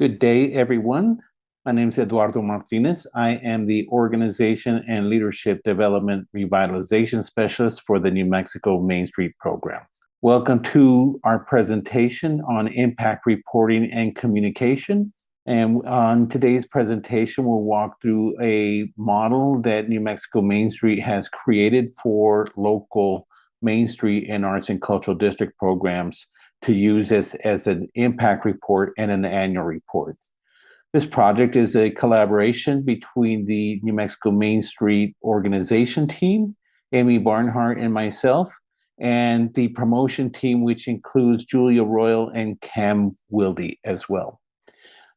Good day, everyone. My name is Eduardo Martinez. I am the Organization and Leadership Development Revitalization Specialist for the New Mexico MainStreet program. Welcome to our presentation on impact reporting and communication. And on today's presentation, we'll walk through a model that New Mexico MainStreet has created for local Main Street and Arts and Cultural District programs to use as an impact report and an annual report. This project is a collaboration between the New Mexico MainStreet organization team, Amy Barnhart and myself, and the promotion team, which includes Julia Royal and Cam Wilde as well.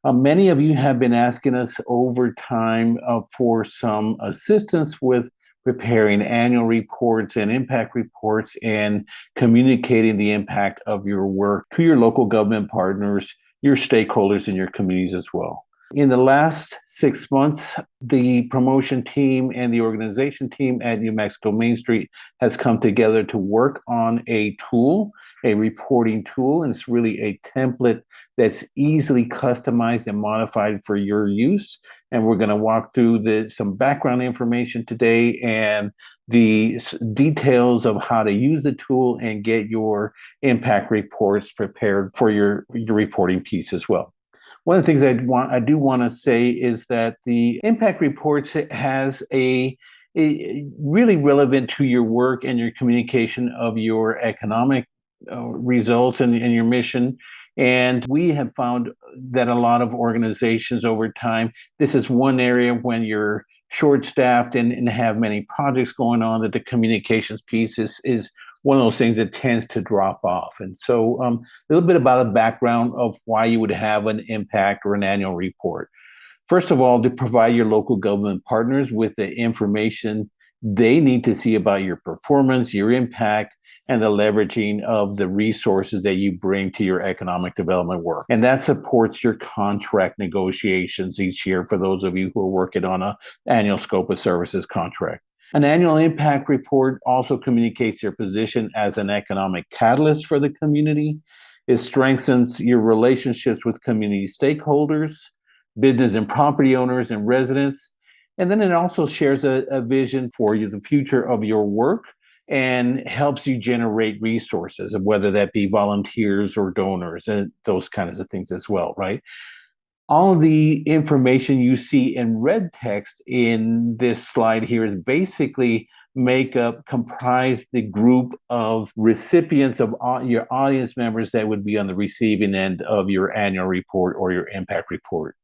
Many of you have been asking us over time for some assistance with preparing annual reports and impact reports and communicating the impact of your work to your local government partners, your stakeholders, and your communities as well. In the last 6 months, the promotion team and the organization team at New Mexico MainStreet has come together to work on a tool, a reporting tool, and it's really a template that's easily customized and modified for your use. And we're going to walk through some background information today and the details of how to use the tool and get your impact reports prepared for your reporting piece as well. One of the things I do want to say is that the impact reports has a really relevant to your work and your communication of your economic results and your mission. And we have found that a lot of organizations over time, this is one area when you're short-staffed and have many projects going on, that the communications piece is one of those things that tends to drop off. And so a little bit about a background of why you would have an impact or an annual report. First of all, to provide your local government partners with the information they need to see about your performance, your impact, and the leveraging of the resources that you bring to your economic development work. And that supports your contract negotiations each year for those of you who are working on an annual scope of services contract. An annual impact report also communicates your position as an economic catalyst for the community. It strengthens your relationships with community stakeholders, business and property owners and residents. And then it also shares a vision for you, the future of your work, and helps you generate resources, whether that be volunteers or donors and those kinds of things as well, right? All of the information you see in red text in this slide here is basically comprise the group of recipients of your audience members that would be on the receiving end of your annual report or your impact report.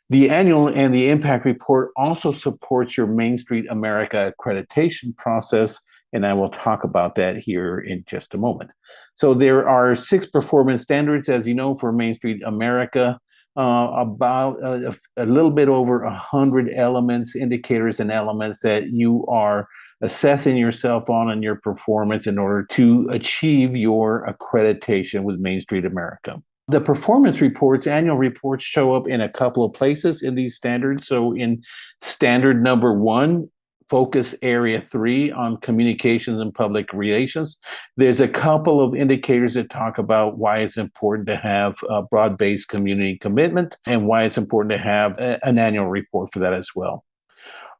The annual and the impact report also supports your MainStreet America accreditation process, and I will talk about that here in just a moment. So there are 6 performance standards, as you know, for MainStreet America. About a little bit over 100 elements, indicators and elements that you are assessing yourself on and your performance in order to achieve your accreditation with MainStreet America. The performance reports, annual reports, show up in a couple of places in these standards. So in standard number 1, focus area 3 on communications and public relations, there's a couple of indicators that talk about why it's important to have a broad-based community commitment and why it's important to have an annual report for that as well.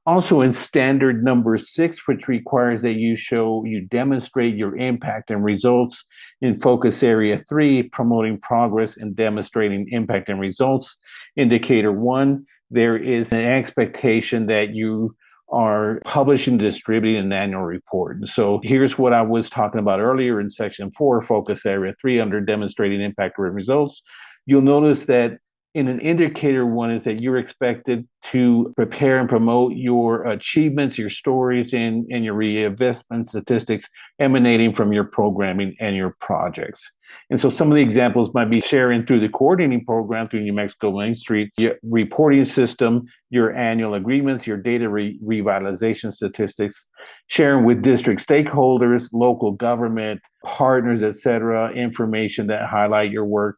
Also in standard number 6, which requires that you demonstrate your impact and results in focus area 3, promoting progress and demonstrating impact and results. Indicator 1, there is an expectation that you are publishing and distributing an annual report. And so here's what I was talking about earlier in section 4, focus area 3, under demonstrating impact and results. You'll notice that in an indicator 1 is that you're expected to prepare and promote your achievements, your stories, and your reinvestment statistics emanating from your programming and your projects. And so some of the examples might be sharing through the coordinating program through New Mexico MainStreet, your reporting system, your annual agreements, your data revitalization statistics, sharing with district stakeholders, local government, partners, et cetera, information that highlight your work,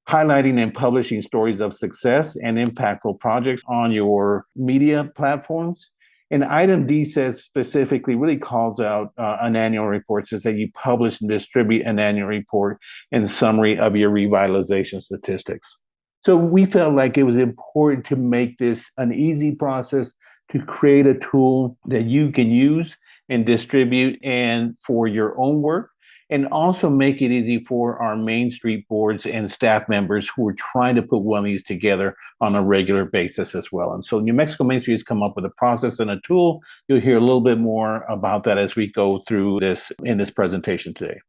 highlighting and publishing stories of success and impactful projects on your media platforms. And item D says specifically, really calls out an annual report, says that you publish and distribute an annual report and summary of your revitalization statistics. So we felt like it was important to make this an easy process to create a tool that you can use and distribute and for your own work, and also make it easy for our MainStreet boards and staff members who are trying to put one of these together on a regular basis as well. And so New Mexico MainStreet has come up with a process and a tool. You'll hear a little bit more about that as we go through this in this presentation today.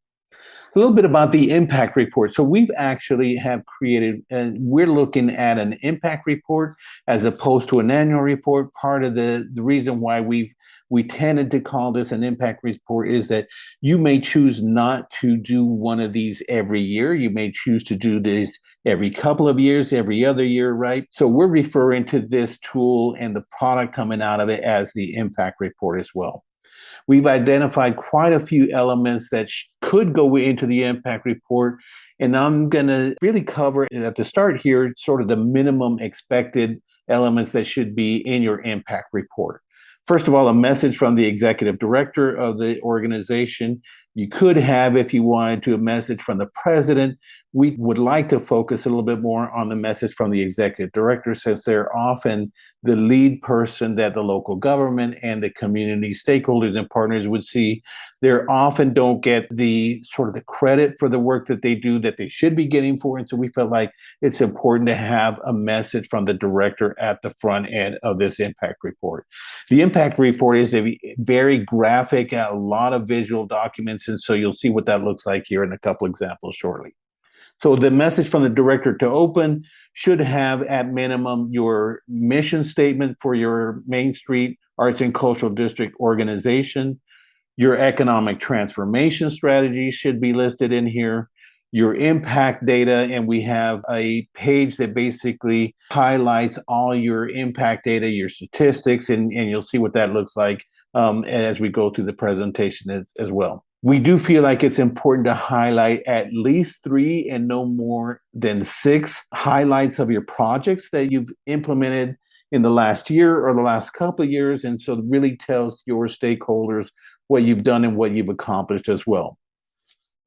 A little bit about the impact report. So we've actually have created, we're looking at an impact report as opposed to an annual report. Part of the reason why we tended to call this an impact report is that you may choose not to do one of these every year. You may choose to do this every couple of years, every other year, right? So we're referring to this tool and the product coming out of it as the impact report as well. We've identified quite a few elements that could go into the impact report. And I'm going to really cover at the start here sort of the minimum expected elements that should be in your impact report. First of all, a message from the executive director of the organization. You could have, if you wanted to, a message from the president. We would like to focus a little bit more on the message from the executive director, since they're often the lead person that the local government and the community stakeholders and partners would see. They often don't get the sort of the credit for the work that they do that they should be getting for. And so we felt like it's important to have a message from the director at the front end of this impact report. The impact report is a very graphic, a lot of visual documents. And so you'll see what that looks like here in a couple examples shortly. So the message from the director to open should have at minimum your mission statement for your MainStreet Arts and Cultural District organization. Your economic transformation strategy should be listed in here. Your impact data, and we have a page that basically highlights all your impact data, your statistics, and you'll see what that looks like as we go through the presentation as well. We do feel like it's important to highlight at least 3 and no more than 6 highlights of your projects that you've implemented in the last year or the last couple of years. And so it really tells your stakeholders what you've done and what you've accomplished as well.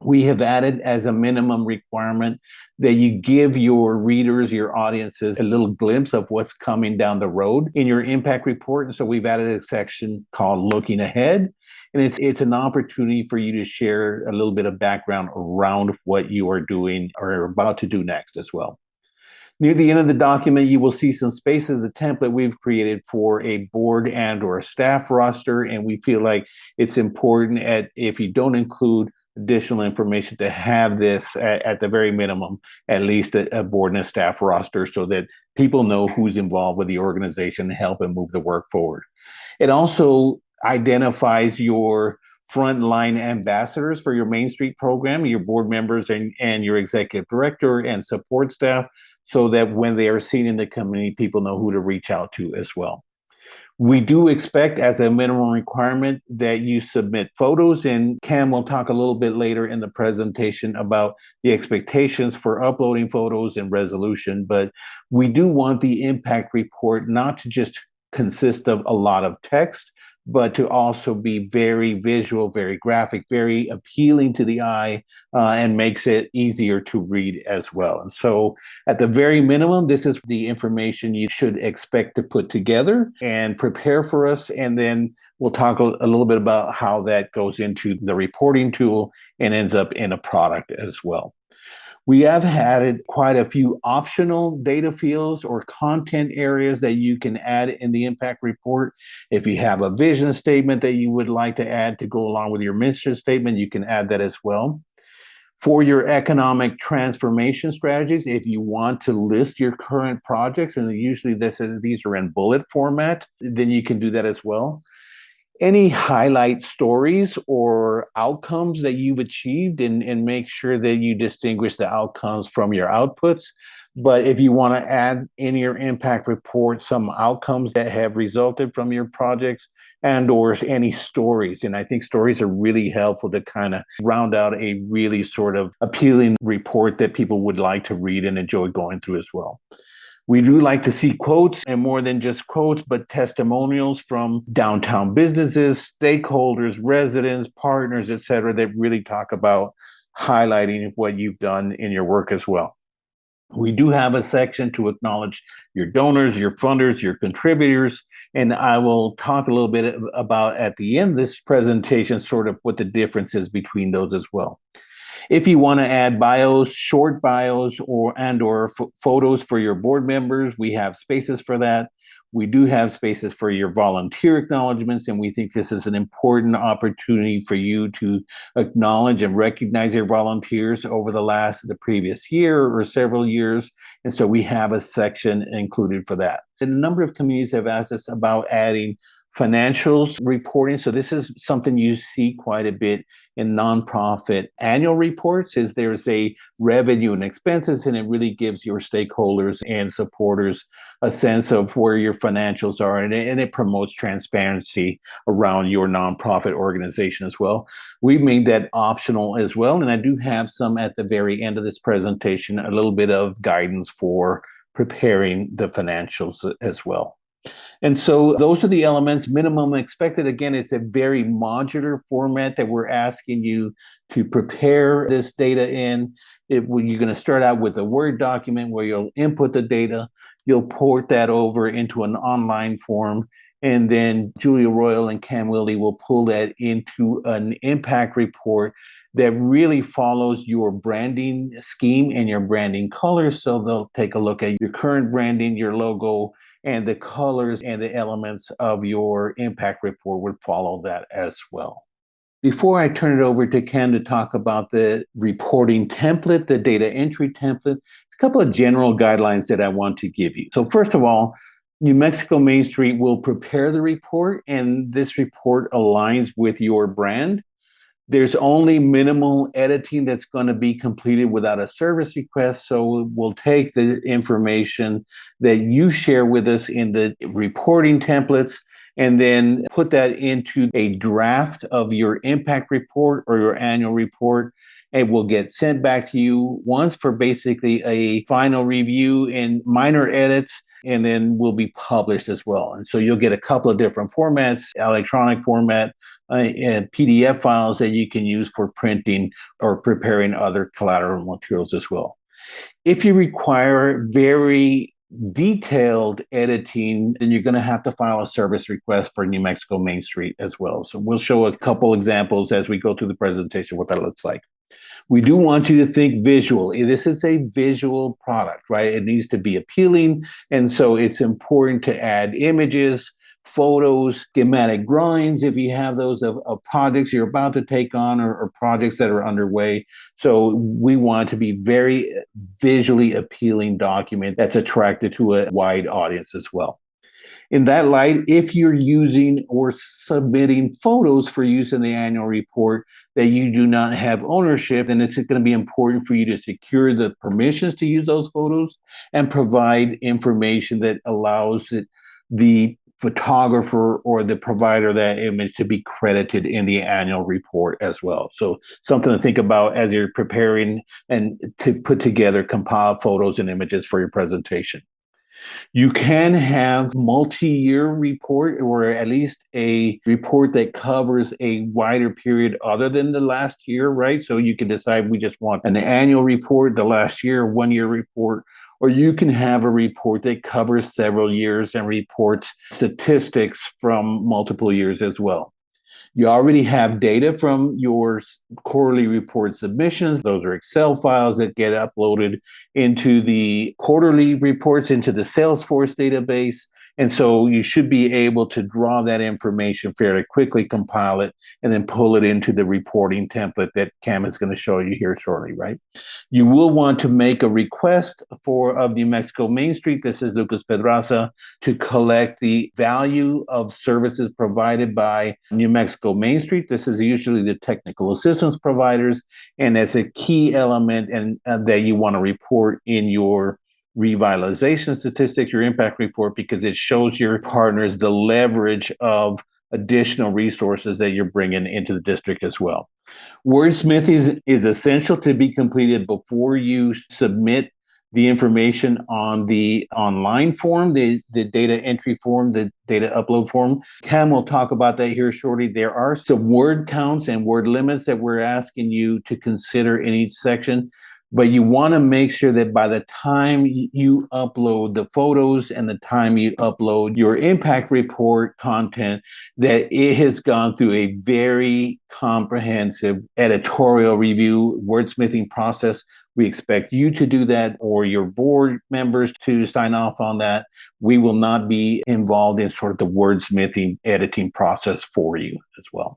We have added as a minimum requirement that you give your readers, your audiences, a little glimpse of what's coming down the road in your impact report. And so we've added a section called Looking Ahead. And it's an opportunity for you to share a little bit of background around what you are doing or are about to do next as well. Near the end of the document, you will see some spaces, the template we've created for a board and or a staff roster. And we feel like it's important if you don't include additional information to have this at the very minimum, at least a board and a staff roster, so that people know who's involved with the organization and help and move the work forward. It also identifies your frontline ambassadors for your MainStreet program, your board members and your executive director and support staff, so that when they are seen in the community, people know who to reach out to as well. We do expect as a minimum requirement that you submit photos, and Cam will talk a little bit later in the presentation about the expectations for uploading photos and resolution. But we do want the impact report not to just consist of a lot of text, but to also be very visual, very graphic, very appealing to the eye, and makes it easier to read as well. And so at the very minimum, this is the information you should expect to put together and prepare for us. And then we'll talk a little bit about how that goes into the reporting tool and ends up in a product as well. We have added quite a few optional data fields or content areas that you can add in the impact report. If you have a vision statement that you would like to add to go along with your mission statement, you can add that as well. For your economic transformation strategies, if you want to list your current projects, and usually these are in bullet format, then you can do that as well. Any highlight stories or outcomes that you've achieved, and make sure that you distinguish the outcomes from your outputs. But if you want to add in your impact report some outcomes that have resulted from your projects and or any stories, and I think stories are really helpful to kind of round out a really sort of appealing report that people would like to read and enjoy going through as well. We do like to see quotes, and more than just quotes, but testimonials from downtown businesses, stakeholders, residents, partners, et cetera, that really talk about highlighting what you've done in your work as well. We do have a section to acknowledge your donors, your funders, your contributors, and I will talk a little bit about at the end of this presentation sort of what the difference is between those as well. If you want to add bios, short bios, or photos for your board members, we have spaces for that. We do have spaces for your volunteer acknowledgments, and we think this is an important opportunity for you to acknowledge and recognize your volunteers over the previous year or several years. And so we have a section included for that. And a number of communities have asked us about adding financials reporting. So this is something you see quite a bit in nonprofit annual reports, is there's a revenue and expenses, and it really gives your stakeholders and supporters a sense of where your financials are, and it promotes transparency around your nonprofit organization as well. We've made that optional as well, and I do have some at the very end of this presentation, a little bit of guidance for preparing the financials as well. And so those are the elements. Minimum expected. Again, it's a very modular format that we're asking you to prepare this data in. You're going to start out with a Word document where you'll input the data. You'll port that over into an online form. And then Julia Royal and Cam Wilde will pull that into an impact report that really follows your branding scheme and your branding colors. So they'll take a look at your current branding, your logo, and the colors and the elements of your impact report would follow that as well. Before I turn it over to Ken to talk about the reporting template, the data entry template, a couple of general guidelines that I want to give you. So first of all, New Mexico Main Street will prepare the report, and this report aligns with your brand. There's only minimal editing that's going to be completed without a service request. So we'll take the information that you share with us in the reporting templates and then put that into a draft of your impact report or your annual report. It will get sent back to you once for basically a final review and minor edits, and then will be published as well. And so you'll get a couple of different formats, electronic format, and PDF files that you can use for printing or preparing other collateral materials as well. If you require very detailed editing, then you're going to have to file a service request for New Mexico Main Street as well. So we'll show a couple examples as we go through the presentation, what that looks like. We do want you to think visual. This is a visual product, right? It needs to be appealing. And so it's important to add images, photos, schematic drawings, if you have those of projects you're about to take on or projects that are underway. So we want to be very visually appealing document that's attracted to a wide audience as well. In that light, if you're using or submitting photos for use in the annual report that you do not have ownership, then it's going to be important for you to secure the permissions to use those photos and provide information that allows the photographer or the provider of that image to be credited in the annual report as well. So something to think about as you're preparing and to put together compiled photos and images for your presentation. You can have multi-year report or at least a report that covers a wider period other than the last year, right? So you can decide we just want an annual report, the last year, 1 year report, or you can have a report that covers several years and reports statistics from multiple years as well. You already have data from your quarterly report submissions. Those are Excel files that get uploaded into the quarterly reports into the Salesforce database. And so you should be able to draw that information fairly quickly, compile it, and then pull it into the reporting template that Cam is going to show you here shortly, right? You will want to make a request of New Mexico Main Street. This is Lucas Pedraza, to collect the value of services provided by New Mexico Main Street. This is usually the technical assistance providers, and that's a key element and that you want to report in your revitalization statistics, your impact report, because it shows your partners the leverage of additional resources that you're bringing into the district as well. Wordsmith is essential to be completed before you submit the information on the online form, the data entry form, the data upload form. Cam will talk about that here shortly. There are some word counts and word limits that we're asking you to consider in each section. But you want to make sure that by the time you upload the photos and the time you upload your impact report content, that it has gone through a very comprehensive editorial review, wordsmithing process. We expect you to do that or your board members to sign off on that. We will not be involved in sort of the wordsmithing editing process for you as well.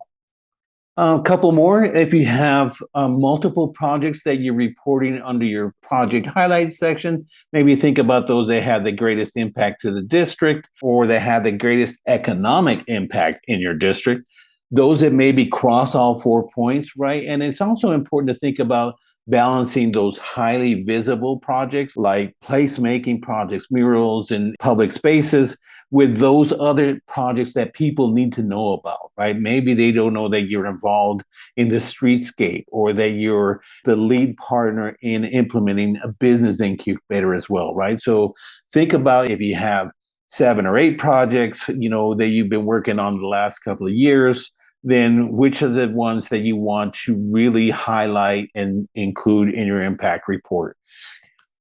A couple more. If you have multiple projects that you're reporting under your project highlights section, maybe think about those that have the greatest impact to the district or that have the greatest economic impact in your district. Those that maybe cross all 4 points, right? And it's also important to think about balancing those highly visible projects like placemaking projects, murals in public spaces, with those other projects that people need to know about, right? Maybe they don't know that you're involved in the streetscape or that you're the lead partner in implementing a business incubator as well, right? So think about if you have 7 or 8 projects, that you've been working on the last couple of years, then which are the ones that you want to really highlight and include in your impact report?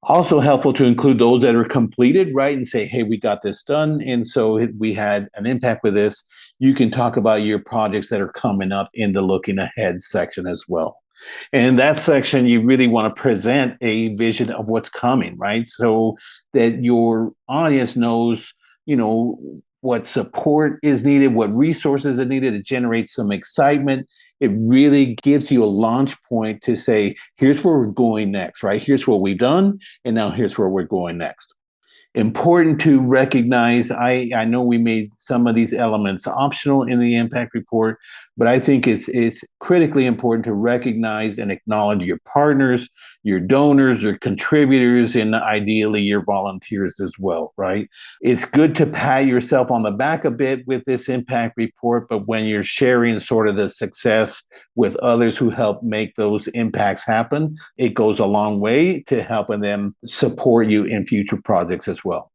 Also helpful to include those that are completed, right? And say, hey, we got this done. And so we had an impact with this. You can talk about your projects that are coming up in the looking ahead section as well. And in that section, you really want to present a vision of what's coming, right? So that your audience knows, what support is needed, what resources are needed to generate some excitement. It really gives you a launch point to say, here's where we're going next, right? Here's what we've done, and now here's where we're going next. Important to recognize, I know we made some of these elements optional in the impact report, but I think it's critically important to recognize and acknowledge your partners, your donors, your contributors, and ideally your volunteers as well, right? It's good to pat yourself on the back a bit with this impact report, but when you're sharing sort of the success with others who help make those impacts happen, it goes a long way to helping them support you in future projects as well.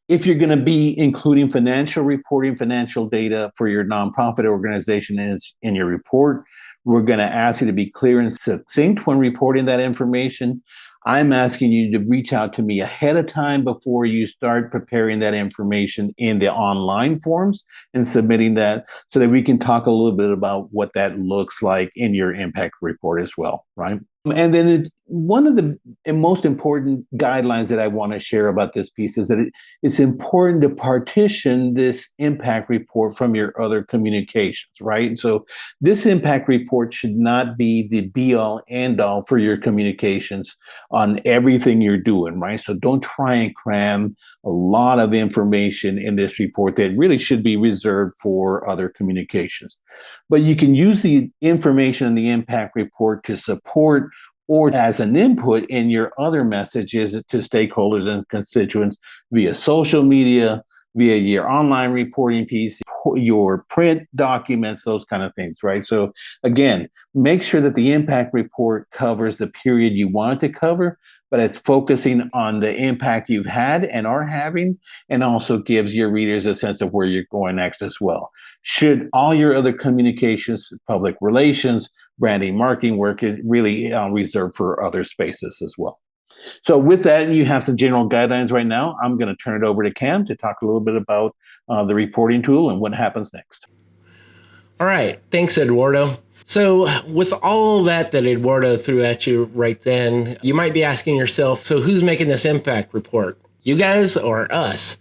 If you're going to be including financial reporting, financial data for your nonprofit organization in your report, we're going to ask you to be clear and succinct when reporting that information. I'm asking you to reach out to me ahead of time before you start preparing that information in the online forms and submitting that so that we can talk a little bit about what that looks like in your impact report as well, right? And then it's one of the most important guidelines that I want to share about this piece is that it's important to partition this impact report from your other communications, right? And so this impact report should not be the be all end all for your communications on everything you're doing, right? So don't try and cram a lot of information in this report that really should be reserved for other communications. But you can use the information in the impact report to support or as an input in your other messages to stakeholders and constituents via social media, via your online reporting piece, your print documents, those kind of things, right? So again, make sure that the impact report covers the period you want it to cover, but it's focusing on the impact you've had and are having, and also gives your readers a sense of where you're going next as well. Should all your other communications, public relations, branding, marketing work is really reserved for other spaces as well. So with that, you have some general guidelines right now. I'm going to turn it over to Cam to talk a little bit about the reporting tool and what happens next. All right. Thanks, Eduardo. So with all that Eduardo threw at you right then, you might be asking yourself, so who's making this impact report? You guys or us?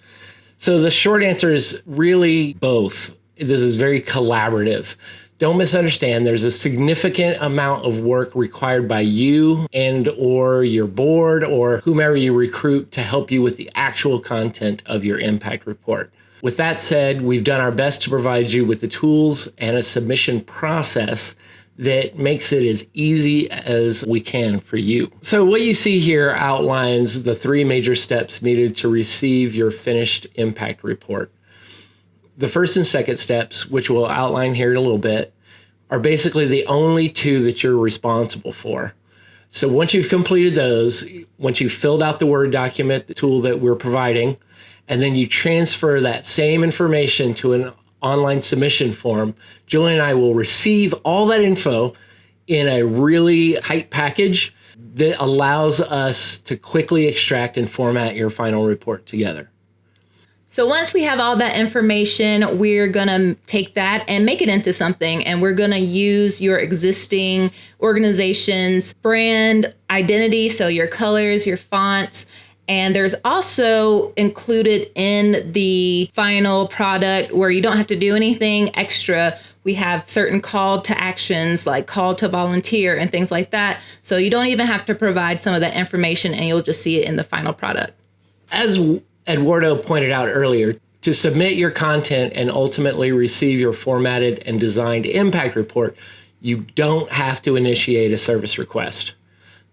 So the short answer is really both. This is very collaborative. Don't misunderstand. There's a significant amount of work required by you and or your board or whomever you recruit to help you with the actual content of your impact report. With that said, we've done our best to provide you with the tools and a submission process that makes it as easy as we can for you. So what you see here outlines the 3 major steps needed to receive your finished impact report. The first and second steps, which we'll outline here in a little bit, are basically the only 2 that you're responsible for. So once you've completed those, once you've filled out the Word document, the tool that we're providing, and then you transfer that same information to an online submission form, Julie and I will receive all that info in a really tight package that allows us to quickly extract and format your final report together. So once we have all that information, we're going to take that and make it into something. And we're going to use your existing organization's brand identity. So your colors, your fonts. And there's also included in the final product where you don't have to do anything extra. We have certain call to actions like call to volunteer and things like that. So you don't even have to provide some of that information and you'll just see it in the final product. As Eduardo pointed out earlier, to submit your content and ultimately receive your formatted and designed impact report, you don't have to initiate a service request.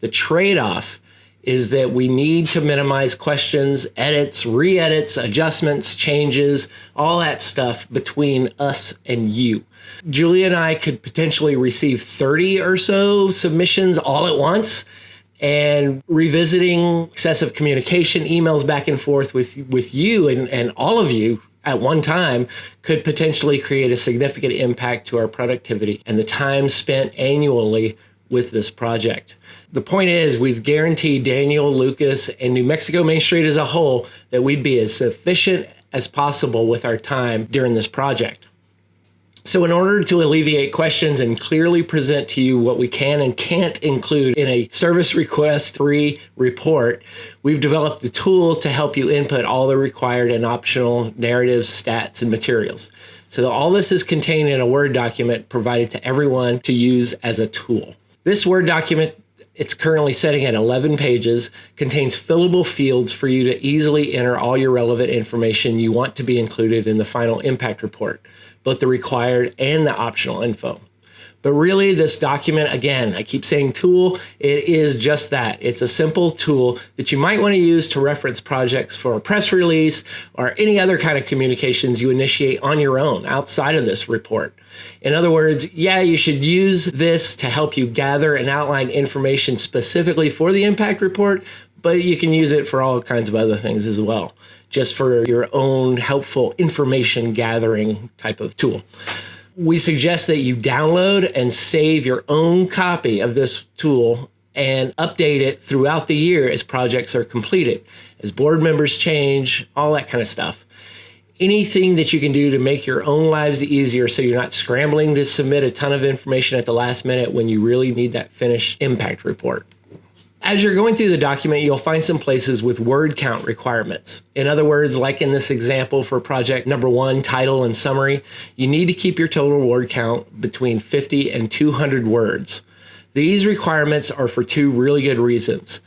The trade-off is that we need to minimize questions, edits, re-edits, adjustments, changes, all that stuff between us and you. Julia and I could potentially receive 30 or so submissions all at once, and revisiting excessive communication, emails back and forth with you and all of you at one time could potentially create a significant impact to our productivity and the time spent annually with this project. The point is, we've guaranteed Daniel, Lucas, and New Mexico Main Street as a whole that we'd be as efficient as possible with our time during this project. So in order to alleviate questions and clearly present to you what we can and can't include in a service request free report, we've developed a tool to help you input all the required and optional narratives, stats, and materials. So all this is contained in a Word document provided to everyone to use as a tool. This Word document, it's currently sitting at 11 pages, contains fillable fields for you to easily enter all your relevant information you want to be included in the final impact report, both the required and the optional info. But really, this document, again, I keep saying tool, it is just that. It's a simple tool that you might want to use to reference projects for a press release or any other kind of communications you initiate on your own outside of this report. In other words, yeah, you should use this to help you gather and outline information specifically for the impact report, but you can use it for all kinds of other things as well, just for your own helpful information gathering type of tool. We suggest that you download and save your own copy of this tool and update it throughout the year as projects are completed, as board members change, all that kind of stuff. Anything that you can do to make your own lives easier so you're not scrambling to submit a ton of information at the last minute when you really need that finished impact report. As you're going through the document, you'll find some places with word count requirements. In other words, like in this example for project number 1, title and summary, you need to keep your total word count between 50 and 200 words. These requirements are for 2 really good reasons.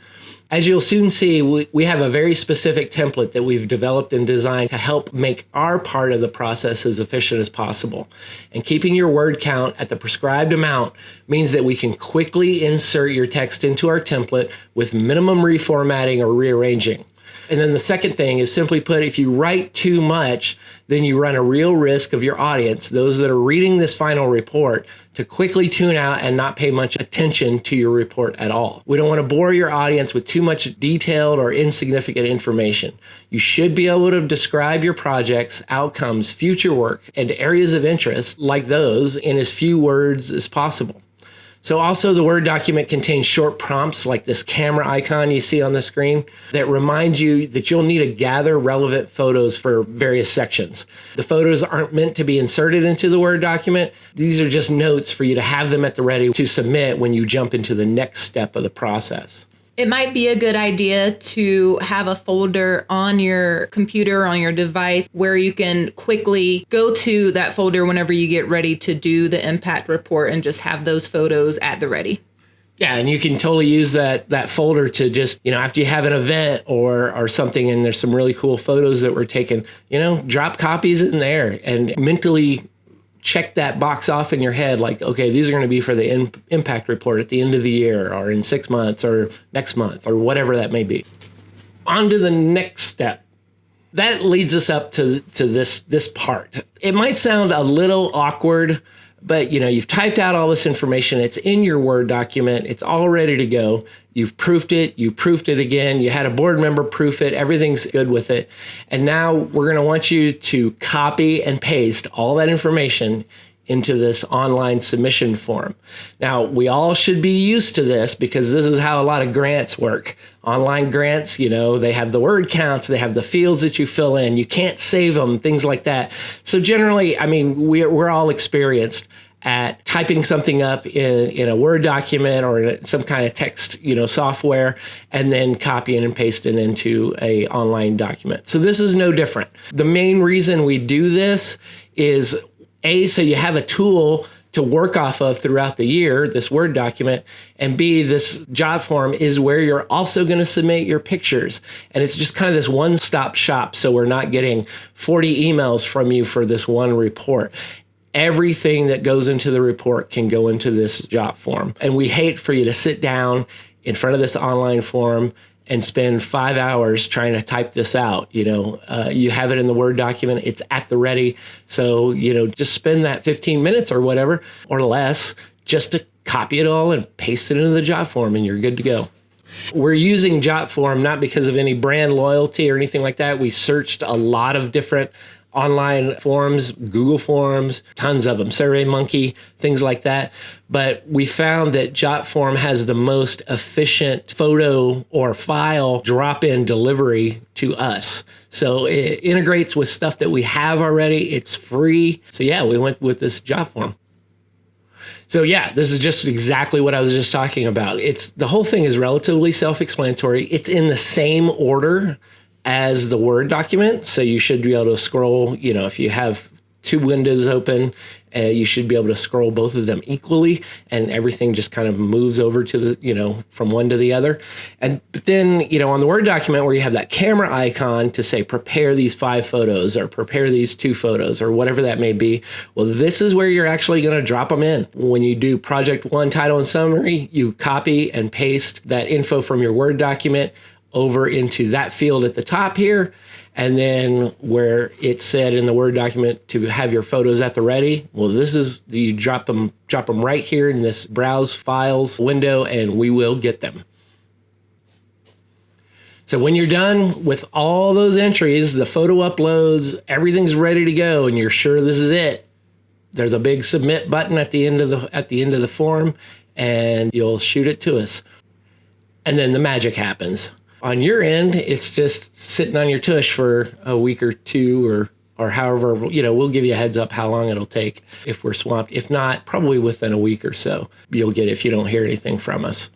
As you'll soon see, we have a very specific template that we've developed and designed to help make our part of the process as efficient as possible. And keeping your word count at the prescribed amount means that we can quickly insert your text into our template with minimum reformatting or rearranging. And then the second thing is, simply put, if you write too much, then you run a real risk of your audience, those that are reading this final report, to quickly tune out and not pay much attention to your report at all. We don't want to bore your audience with too much detailed or insignificant information. You should be able to describe your projects, outcomes, future work, and areas of interest like those in as few words as possible. So also, the Word document contains short prompts like this camera icon you see on the screen that remind you that you'll need to gather relevant photos for various sections. The photos aren't meant to be inserted into the Word document. These are just notes for you to have them at the ready to submit when you jump into the next step of the process. It might be a good idea to have a folder on your computer, on your device, where you can quickly go to that folder whenever you get ready to do the impact report and just have those photos at the ready. Yeah, and you can totally use that folder to just, after you have an event or something and there's some really cool photos that were taken, drop copies in there and mentally check that box off in your head, like, okay, these are going to be for the impact report at the end of the year or in 6 months or next month or whatever that may be. On to the next step. That leads us up to this part. It might sound a little awkward, but you've typed out all this information. It's in your Word document. It's all ready to go. You've proofed it. You proofed it again. You had a board member proof it. Everything's good with it. And now we're going to want you to copy and paste all that information into this online submission form. Now, we all should be used to this because this is how a lot of grants work. Online grants, they have the word counts, they have the fields that you fill in. You can't save them, things like that. So generally, we're all experienced at typing something up in a Word document or in some kind of text, software, and then copying and pasting into a online document. So this is no different. The main reason we do this is so you have a tool to work off of throughout the year, this Word document, and B, this job form is where you're also going to submit your pictures. And it's just kind of this one-stop shop, so we're not getting 40 emails from you for this one report. Everything that goes into the report can go into this job form. And we hate for you to sit down in front of this online form and spend 5 hours trying to type this out. You have it in the Word document, it's at the ready. So, just spend that 15 minutes or whatever, or less, just to copy it all and paste it into the job form, and you're good to go. We're using JotForm not because of any brand loyalty or anything like that. We searched a lot of different online forms, Google Forms, tons of them, SurveyMonkey, things like that. But we found that JotForm has the most efficient photo or file drop-in delivery to us. So it integrates with stuff that we have already. It's free. So yeah, we went with this JotForm. So yeah, this is just exactly what I was just talking about. The whole thing is relatively self-explanatory. It's in the same order as the Word document. So you should be able to scroll, if you have two windows open, you should be able to scroll both of them equally, and everything just kind of moves over to from one to the other. But then, on the Word document where you have that camera icon to say, prepare these 5 photos or prepare these 2 photos or whatever that may be. Well, this is where you're actually going to drop them in. When you do project 1 title and summary, you copy and paste that info from your Word document over into that field at the top here. And then where it said in the Word document to have your photos at the ready, well, you drop them right here in this browse files window, and we will get them. So when you're done with all those entries, the photo uploads, everything's ready to go, and you're sure this is it, there's a big submit button at the end of the form, and you'll shoot it to us. And then the magic happens. On your end, it's just sitting on your tush for a week or 2 or however, we'll give you a heads up how long it'll take if we're swamped. If not, probably within a week or so, you'll get it if you don't hear anything from us.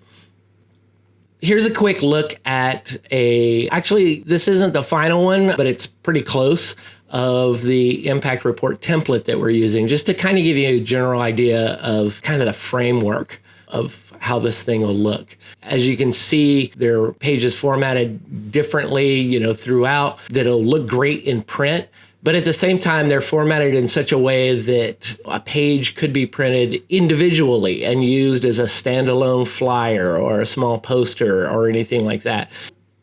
Here's a quick look at actually, this isn't the final one, but it's pretty close, of the impact report template that we're using, just to kind of give you a general idea of kind of the framework of how this thing will look. As you can see, there are pages formatted differently, throughout, that'll look great in print. But at the same time, they're formatted in such a way that a page could be printed individually and used as a standalone flyer or a small poster or anything like that.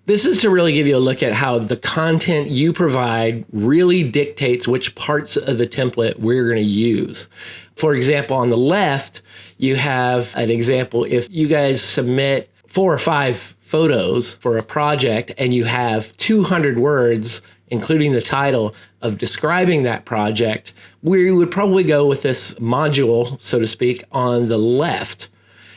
This is to really give you a look at how the content you provide really dictates which parts of the template we're going to use. For example, on the left, you have an example. If you guys submit 4 or 5 photos for a project and you have 200 words, including the title, of describing that project, we would probably go with this module, so to speak, on the left.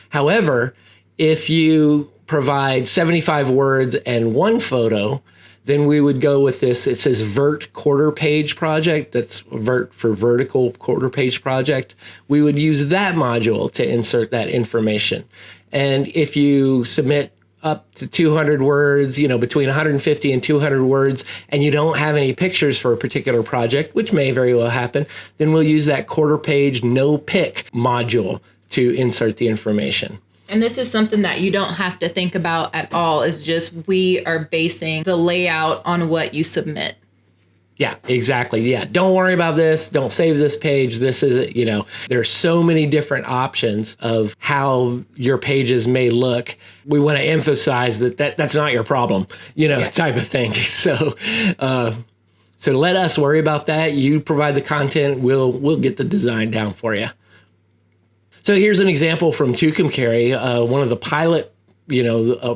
However, if you provide 75 words and 1 photo, then we would go with this. It says Vert quarter page project. That's Vert for vertical quarter page project. We would use that module to insert that information. And if you submit up to 200 words, between 150 and 200 words, and you don't have any pictures for a particular project, which may very well happen, then we'll use that quarter page no pic module to insert the information. And this is something that you don't have to think about at all. It's just we are basing the layout on what you submit. Yeah, exactly. Yeah. Don't worry about this. Don't save this page. This is, there's so many different options of how your pages may look. We want to emphasize that's not your problem, type of thing. So let us worry about that. You provide the content. We'll get the design down for you. So here's an example from Tucumcari, one of the pilot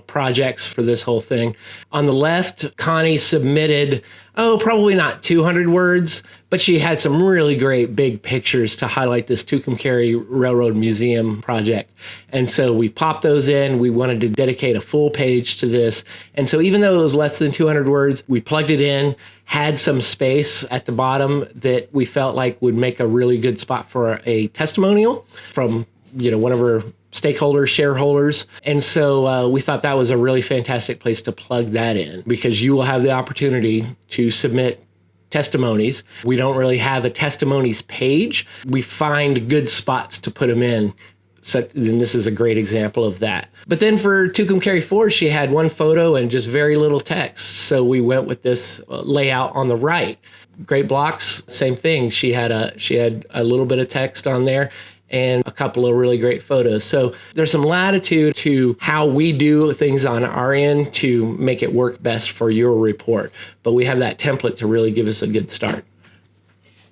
projects for this whole thing. On the left, Connie submitted, probably not 200 words, but she had some really great big pictures to highlight this Tucumcari Railroad Museum project. And so we popped those in. We wanted to dedicate a full page to this. And so even though it was less than 200 words, we plugged it in, had some space at the bottom that we felt like would make a really good spot for a testimonial from, one of our stakeholders, shareholders. And so we thought that was a really fantastic place to plug that in, because you will have the opportunity to submit testimonies. We don't really have a testimonies page. We find good spots to put them in. So, and this is a great example of that. But then for Tucumcari Ford, she had one photo and just very little text. So we went with this layout on the right. Great blocks, same thing. She had a little bit of text on there and a couple of really great photos. So there's some latitude to how we do things on our end to make it work best for your report. But we have that template to really give us a good start.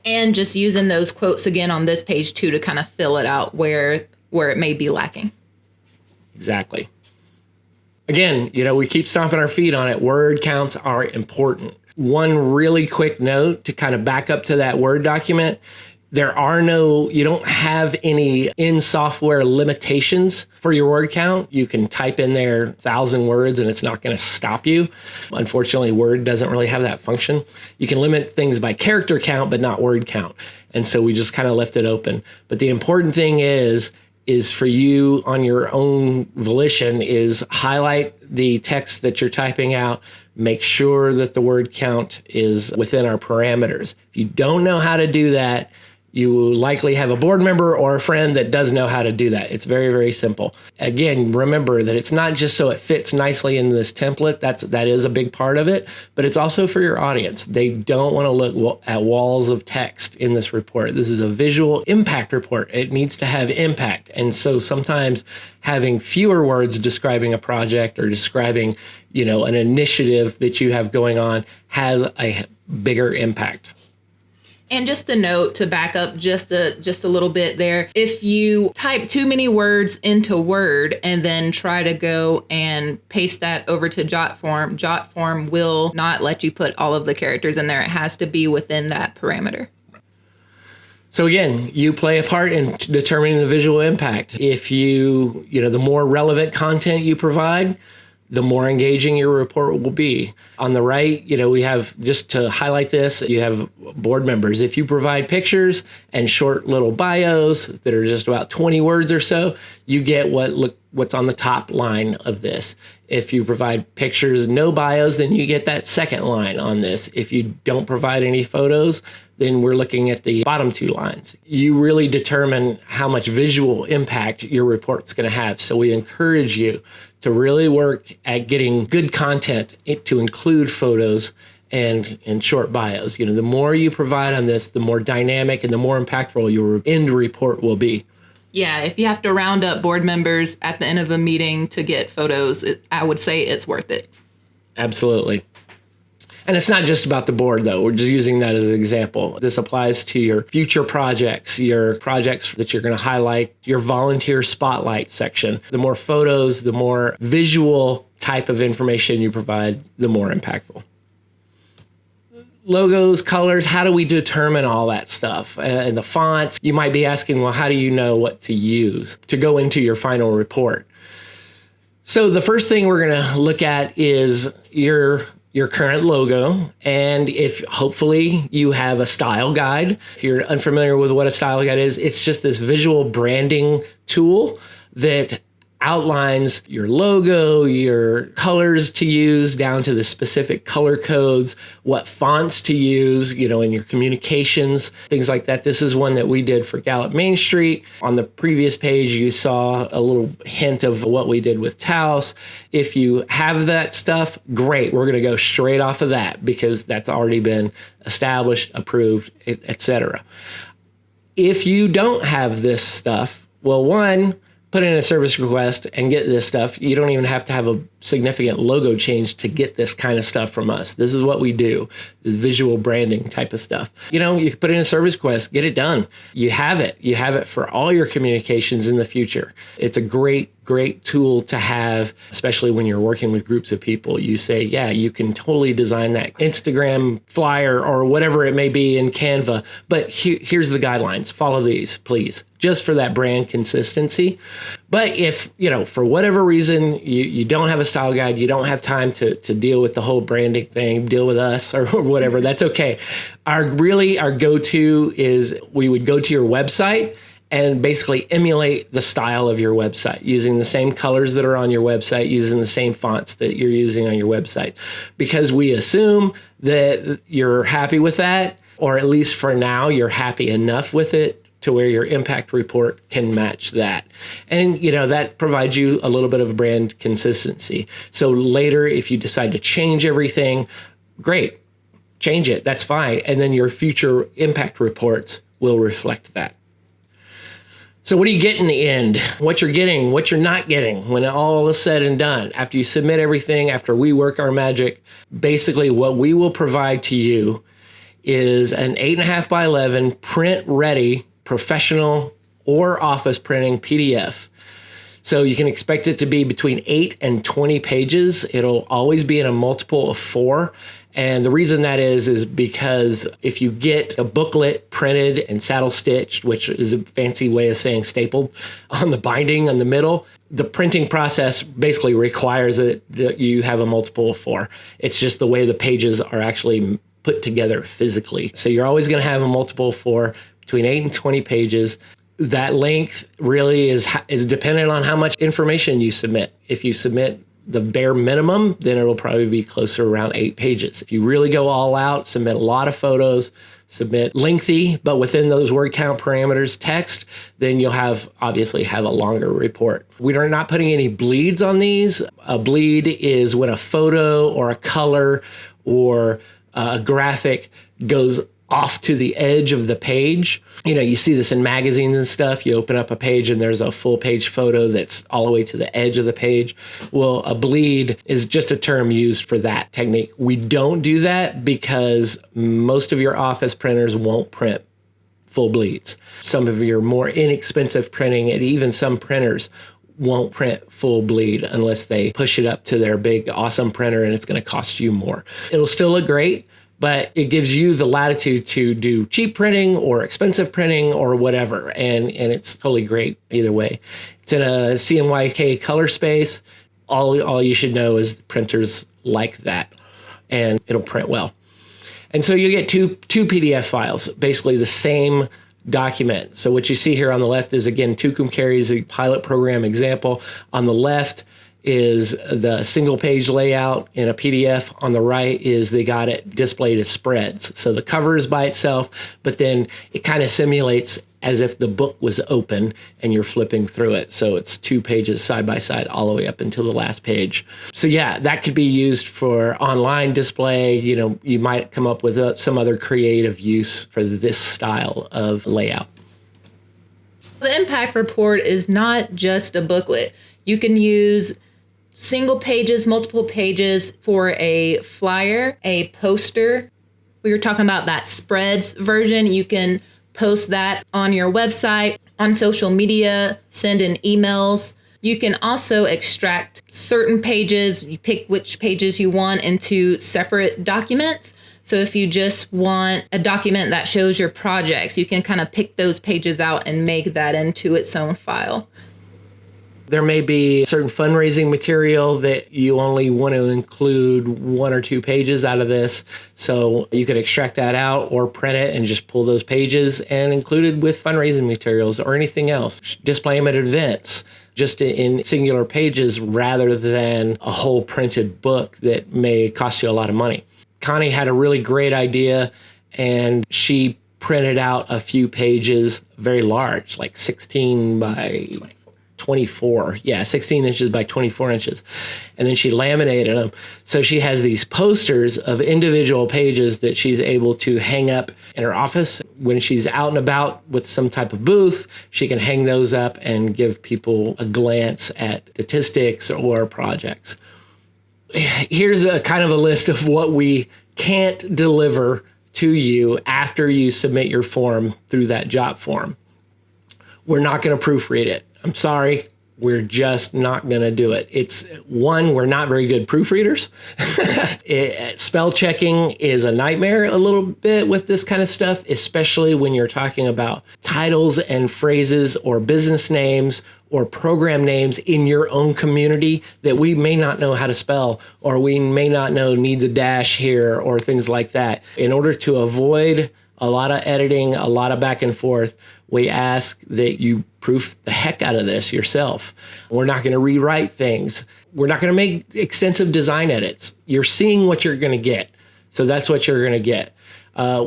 And just using those quotes again on this page too to kind of fill it out where it may be lacking. Exactly. Again, we keep stomping our feet on it. Word counts are important. One really quick note to kind of back up to that Word document. You don't have any in-software limitations for your word count. You can type in there 1,000 words and it's not going to stop you. Unfortunately, Word doesn't really have that function. You can limit things by character count, but not word count. And so we just kind of left it open. But the important thing is for you on your own volition is highlight the text that you're typing out. Make sure that the word count is within our parameters. If you don't know how to do that, you likely have a board member or a friend that does know how to do that. It's very, very simple. Again, remember that it's not just so it fits nicely in this template. That is a big part of it, but it's also for your audience. They don't want to look at walls of text in this report. This is a visual impact report. It needs to have impact. And so sometimes having fewer words describing a project or describing, an initiative that you have going on has a bigger impact. And just a note to back up just a little bit there. If you type too many words into Word and then try to go and paste that over to Jotform will not let you put all of the characters in there. It has to be within that parameter. So again, you play a part in determining the visual impact. If the more relevant content you provide, the more engaging your report will be. On the right, we have, just to highlight this, you have board members. If you provide pictures and short little bios that are just about 20 words or so, you get what's on the top line of this. If you provide pictures, no bios, then you get that second line on this. If you don't provide any photos, then we're looking at the bottom two lines. You really determine how much visual impact your report's going to have. So we encourage you to really work at getting good content to include photos and short bios. The more you provide on this, the more dynamic and the more impactful your end report will be. Yeah, if you have to round up board members at the end of a meeting to get photos, I would say it's worth it. Absolutely. And it's not just about the board, though. We're just using that as an example. This applies to your future projects, your projects that you're going to highlight, your volunteer spotlight section. The more photos, the more visual type of information you provide, the more impactful. Logos, colors, how do we determine all that stuff? And the fonts, you might be asking, well, how do you know what to use to go into your final report? So the first thing we're going to look at is your current logo. And if hopefully you have a style guide. If you're unfamiliar with what a style guide is, it's just this visual branding tool that outlines your logo, your colors to use down to the specific color codes, what fonts to use, in your communications, things like that. This is one that we did for Gallup MainStreet. On the previous page, you saw a little hint of what we did with Taos. If you have that stuff, great. We're going to go straight off of that because that's already been established, approved, etc. If you don't have this stuff, well, one, put in a service request and get this stuff. You don't even have to have a significant logo change to get this kind of stuff from us. This is what we do, this visual branding type of stuff. You can put in a service request, get it done. You have it. You have it for all your communications in the future. It's a great great tool to have, especially when you're working with groups of people. You say, yeah, you can totally design that Instagram flyer or whatever it may be in Canva, but here's the guidelines. Follow these, please, just for that brand consistency. But if, for whatever reason, you don't have a style guide, you don't have time to deal with the whole branding thing, deal with us or whatever, that's okay. Our go-to is we would go to your website and basically emulate the style of your website using the same colors that are on your website, using the same fonts that you're using on your website, because we assume that you're happy with that, or at least for now, you're happy enough with it to where your impact report can match that. And, that provides you a little bit of brand consistency. So later, if you decide to change everything, great, change it, that's fine. And then your future impact reports will reflect that. So what do you get in the end? What you're getting, what you're not getting when all is said and done. After you submit everything, after we work our magic, basically what we will provide to you is an 8.5 by 11 print ready professional or office printing PDF. So you can expect it to be between 8 and 20 pages. It'll always be in a multiple of 4. And the reason that is because if you get a booklet printed and saddle stitched, which is a fancy way of saying stapled on the binding on the middle, the printing process basically requires that you have a multiple of 4. It's just the way the pages are actually put together physically. So you're always going to have a multiple of 4, between 8 and 20 pages. That length really is dependent on how much information you submit. If you submit the bare minimum, then it'll probably be closer around 8 pages. If you really go all out, submit a lot of photos, submit lengthy, but within those word count parameters text, then you'll obviously have a longer report. We are not putting any bleeds on these. A bleed is when a photo or a color or a graphic goes off to the edge of the page. You see this in magazines and stuff. You open up a page and there's a full page photo that's all the way to the edge of the page. Well, a bleed is just a term used for that technique. We don't do that because most of your office printers won't print full bleeds. Some of your more inexpensive printing, and even some printers, won't print full bleed unless they push it up to their big, awesome printer, and it's going to cost you more. It'll still look great, but it gives you the latitude to do cheap printing or expensive printing or whatever. And it's totally great either way. It's in a CMYK color space. All you should know is printers like that, and it'll print well. And so you get two PDF files, basically the same document. So what you see here on the left is, again, Tucum carries a pilot program example. On the left is the single page layout in a PDF. On the right is they got it displayed as spreads. So the cover is by itself, but then it kind of simulates as if the book was open and you're flipping through it. So it's 2 pages side by side all the way up until the last page. So yeah, that could be used for online display. You might come up with some other creative use for this style of layout. The impact report is not just a booklet. You can use single pages, multiple pages for a flyer, a poster. We were talking about that spreads version. You can post that on your website, on social media, send in emails. You can also extract certain pages, you pick which pages you want into separate documents. So if you just want a document that shows your projects, you can kind of pick those pages out and make that into its own file. There may be certain fundraising material that you only want to include 1 or 2 pages out of this. So you could extract that out or print it and just pull those pages and include it with fundraising materials or anything else. Display them at events just in singular pages rather than a whole printed book that may cost you a lot of money. Connie had a really great idea, and she printed out a few pages, very large, like 16 by 24. Yeah, 16 inches by 24 inches. And then she laminated them. So she has these posters of individual pages that she's able to hang up in her office. When she's out and about with some type of booth, she can hang those up and give people a glance at statistics or projects. Here's a kind of a list of what we can't deliver to you after you submit your form through that job form. We're not going to proofread it. I'm sorry. We're just not going to do it. It's one, we're not very good proofreaders. Spell checking is a nightmare a little bit with this kind of stuff, especially when you're talking about titles and phrases or business names or program names in your own community that we may not know how to spell, or we may not know needs a dash here or things like that. In order to avoid a lot of editing, a lot of back and forth, we ask that you proof the heck out of this yourself. We're not going to rewrite things. We're not going to make extensive design edits. You're seeing what you're going to get. So that's what you're going to get.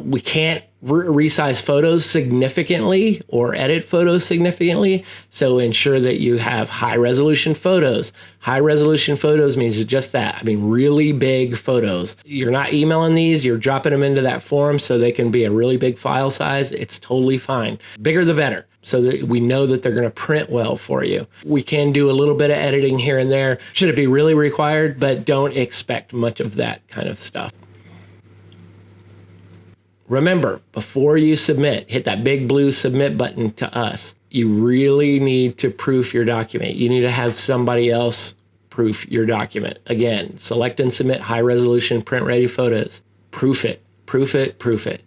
We can't resize photos significantly or edit photos significantly. So ensure that you have high resolution photos. High resolution photos means just that. I mean, really big photos. You're not emailing these, you're dropping them into that form so they can be a really big file size. It's totally fine. Bigger the better, so that we know that they're going to print well for you. We can do a little bit of editing here and there. Should it be really required? But don't expect much of that kind of stuff. Remember, before you submit, hit that big blue submit button to us. You really need to proof your document. You need to have somebody else proof your document. Again, select and submit high resolution print ready photos. Proof it, proof it, proof it.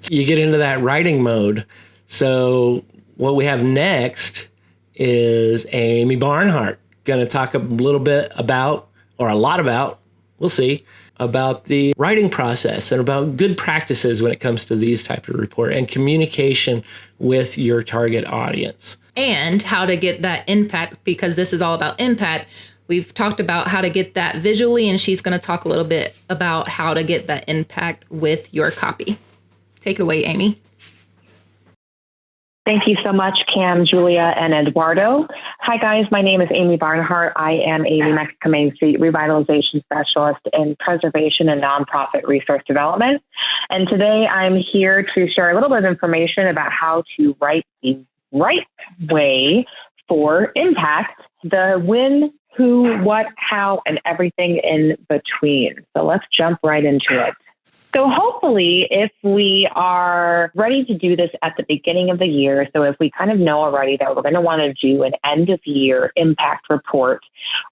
You get into that writing mode. So what we have next is Amy Barnhart, going to talk a little bit about, or a lot about, we'll see, about the writing process and about good practices when it comes to these types of report and communication with your target audience. And how to get that impact, because this is all about impact. We've talked about how to get that visually, and she's going to talk a little bit about how to get that impact with your copy. Take it away, Amy. Thank you so much, Cam, Julia, and Eduardo. Hi, guys. My name is Amy Barnhart. I am a New Mexico MainStreet Revitalization Specialist in Preservation and Nonprofit Resource Development. And today I'm here to share a little bit of information about how to write the right way for impact, the when, who, what, how, and everything in between. So let's jump right into it. So hopefully, if we are ready to do this at the beginning of the year, so if we kind of know already that we're going to want to do an end of year impact report,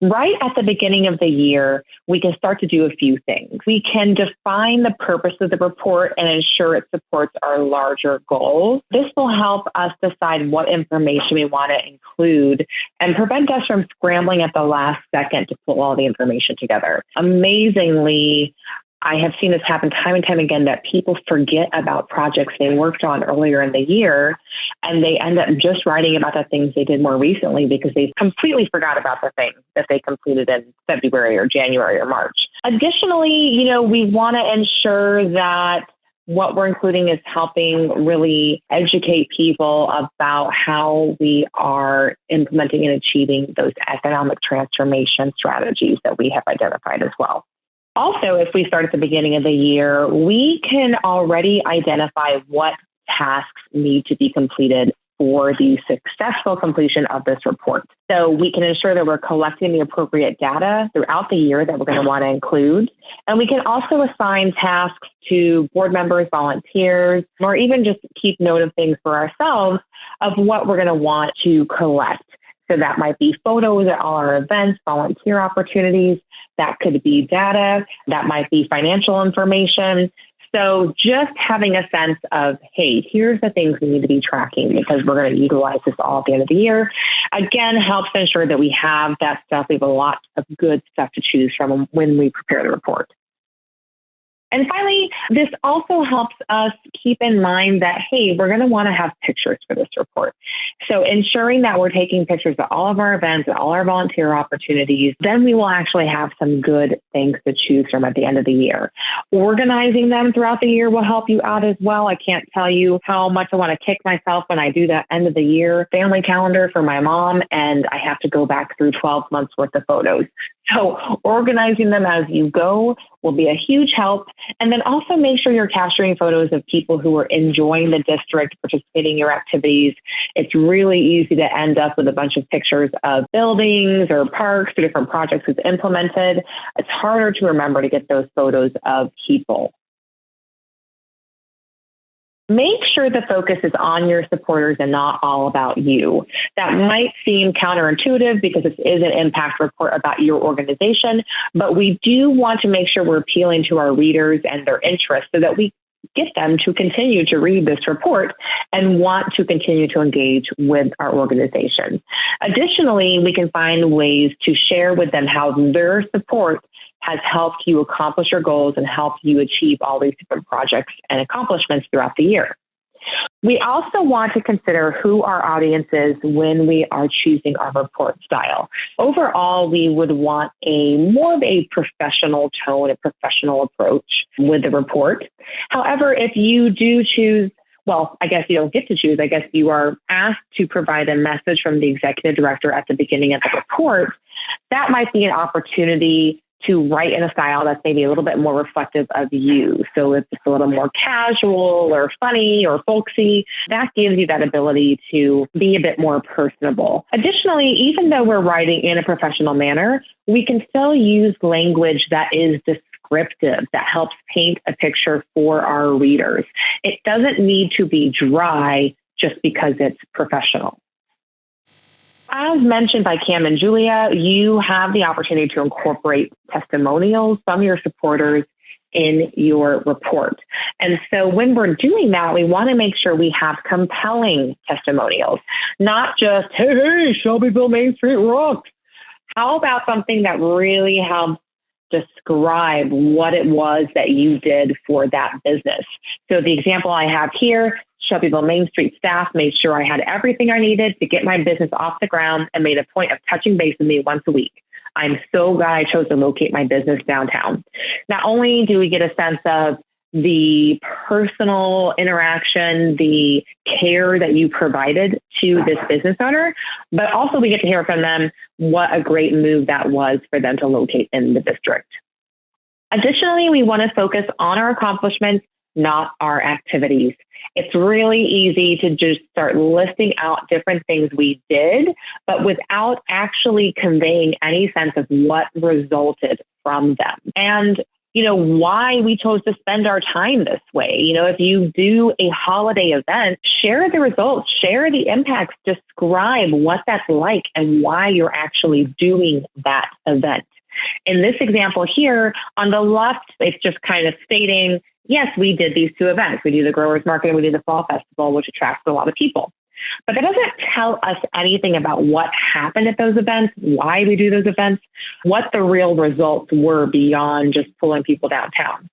right at the beginning of the year, we can start to do a few things. We can define the purpose of the report and ensure it supports our larger goals. This will help us decide what information we want to include and prevent us from scrambling at the last second to pull all the information together. Amazingly, I have seen this happen time and time again, that people forget about projects they worked on earlier in the year, and they end up just writing about the things they did more recently because they completely forgot about the things that they completed in February or January or March. Additionally, we want to ensure that what we're including is helping really educate people about how we are implementing and achieving those economic transformation strategies that we have identified as well. Also, if we start at the beginning of the year, we can already identify what tasks need to be completed for the successful completion of this report. So we can ensure that we're collecting the appropriate data throughout the year that we're going to want to include. And we can also assign tasks to board members, volunteers, or even just keep note of things for ourselves of what we're going to want to collect. So that might be photos at all our events, volunteer opportunities. That could be data. That might be financial information. So just having a sense of, hey, here's the things we need to be tracking because we're going to utilize this all at the end of the year, again, helps ensure that we have that stuff. We have a lot of good stuff to choose from when we prepare the report. And finally, this also helps us keep in mind that, hey, we're going to want to have pictures for this report. So ensuring that we're taking pictures of all of our events and all our volunteer opportunities, then we will actually have some good things to choose from at the end of the year. Organizing them throughout the year will help you out as well. I can't tell you how much I want to kick myself when I do that end of the year family calendar for my mom, and I have to go back through 12 months worth of photos. So organizing them as you go will be a huge help. And then also make sure you're capturing photos of people who are enjoying the district, participating in your activities. It's really easy to end up with a bunch of pictures of buildings or parks or different projects we've implemented. It's harder to remember to get those photos of people. Make sure the focus is on your supporters and not all about you. That might seem counterintuitive because this is an impact report about your organization, but we do want to make sure we're appealing to our readers and their interests so that we get them to continue to read this report and want to continue to engage with our organization. Additionally, we can find ways to share with them how their support has helped you accomplish your goals and helped you achieve all these different projects and accomplishments throughout the year. We also want to consider who our audience is when we are choosing our report style. Overall, we would want more of a professional tone, a professional approach with the report. However, if you do choose, well, I guess you don't get to choose. I guess you are asked to provide a message from the executive director at the beginning of the report. That might be an opportunity to write in a style that's maybe a little bit more reflective of you. So if it's a little more casual or funny or folksy, that gives you that ability to be a bit more personable. Additionally, even though we're writing in a professional manner, we can still use language that is descriptive, that helps paint a picture for our readers. It doesn't need to be dry just because it's professional. As mentioned by Cam and Julia, you have the opportunity to incorporate testimonials from your supporters in your report. And so when we're doing that, we want to make sure we have compelling testimonials, not just, hey, Shelbyville Main Street rocks. How about something that really helps describe what it was that you did for that business? So the example I have here, Shelbyville Main Street staff made sure I had everything I needed to get my business off the ground and made a point of touching base with me once a week. I'm so glad I chose to locate my business downtown. Not only do we get a sense of the personal interaction, the care that you provided to this business owner, but also we get to hear from them what a great move that was for them to locate in the district. Additionally, we want to focus on our accomplishments, not our activities. It's really easy to just start listing out different things we did, but without actually conveying any sense of what resulted from them. And why we chose to spend our time this way. If you do a holiday event, share the results, share the impacts, describe what that's like and why you're actually doing that event. In this example here, on the left, it's just kind of stating, yes, we did these two events. We do the Growers Market and we do the Fall Festival, which attracts a lot of people. But that doesn't tell us anything about what happened at those events, why we do those events, what the real results were beyond just pulling people downtown.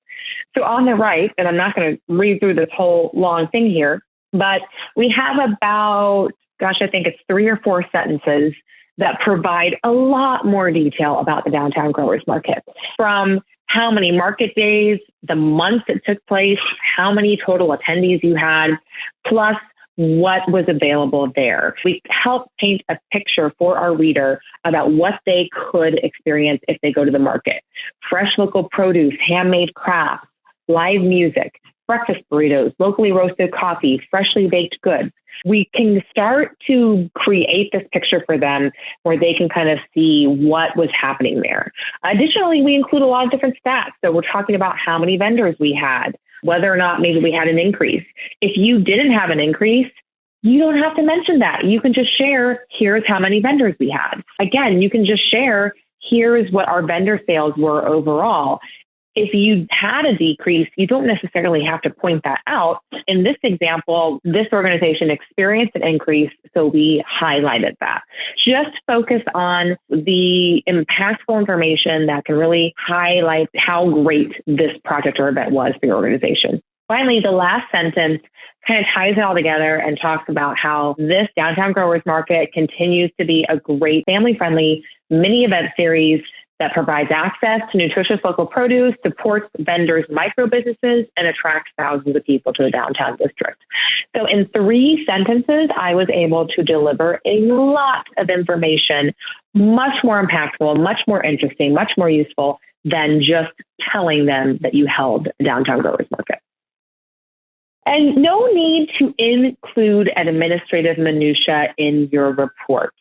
So on the right, and I'm not going to read through this whole long thing here, but we have about, I think it's 3 or 4 sentences that provide a lot more detail about the Downtown Growers Market, from how many market days, the month it took place, how many total attendees you had, plus what was available there. We help paint a picture for our reader about what they could experience if they go to the market. Fresh local produce, handmade crafts, live music, breakfast burritos, locally roasted coffee, freshly baked goods. We can start to create this picture for them where they can kind of see what was happening there. Additionally, we include a lot of different stats. So we're talking about how many vendors we had, whether or not maybe we had an increase. If you didn't have an increase, you don't have to mention that. You can just share, here's how many vendors we had. Again, you can just share, here's what our vendor sales were overall. If you had a decrease, you don't necessarily have to point that out. In this example, this organization experienced an increase, so we highlighted that. Just focus on the impactful information that can really highlight how great this project or event was for your organization. Finally, the last sentence kind of ties it all together and talks about how this Downtown Growers Market continues to be a great family-friendly mini event series that provides access to nutritious local produce, supports vendors' micro businesses, and attracts thousands of people to the downtown district. So in 3 sentences, I was able to deliver a lot of information, much more impactful, much more interesting, much more useful than just telling them that you held a Downtown Growers Market. And no need to include administrative minutia in your report.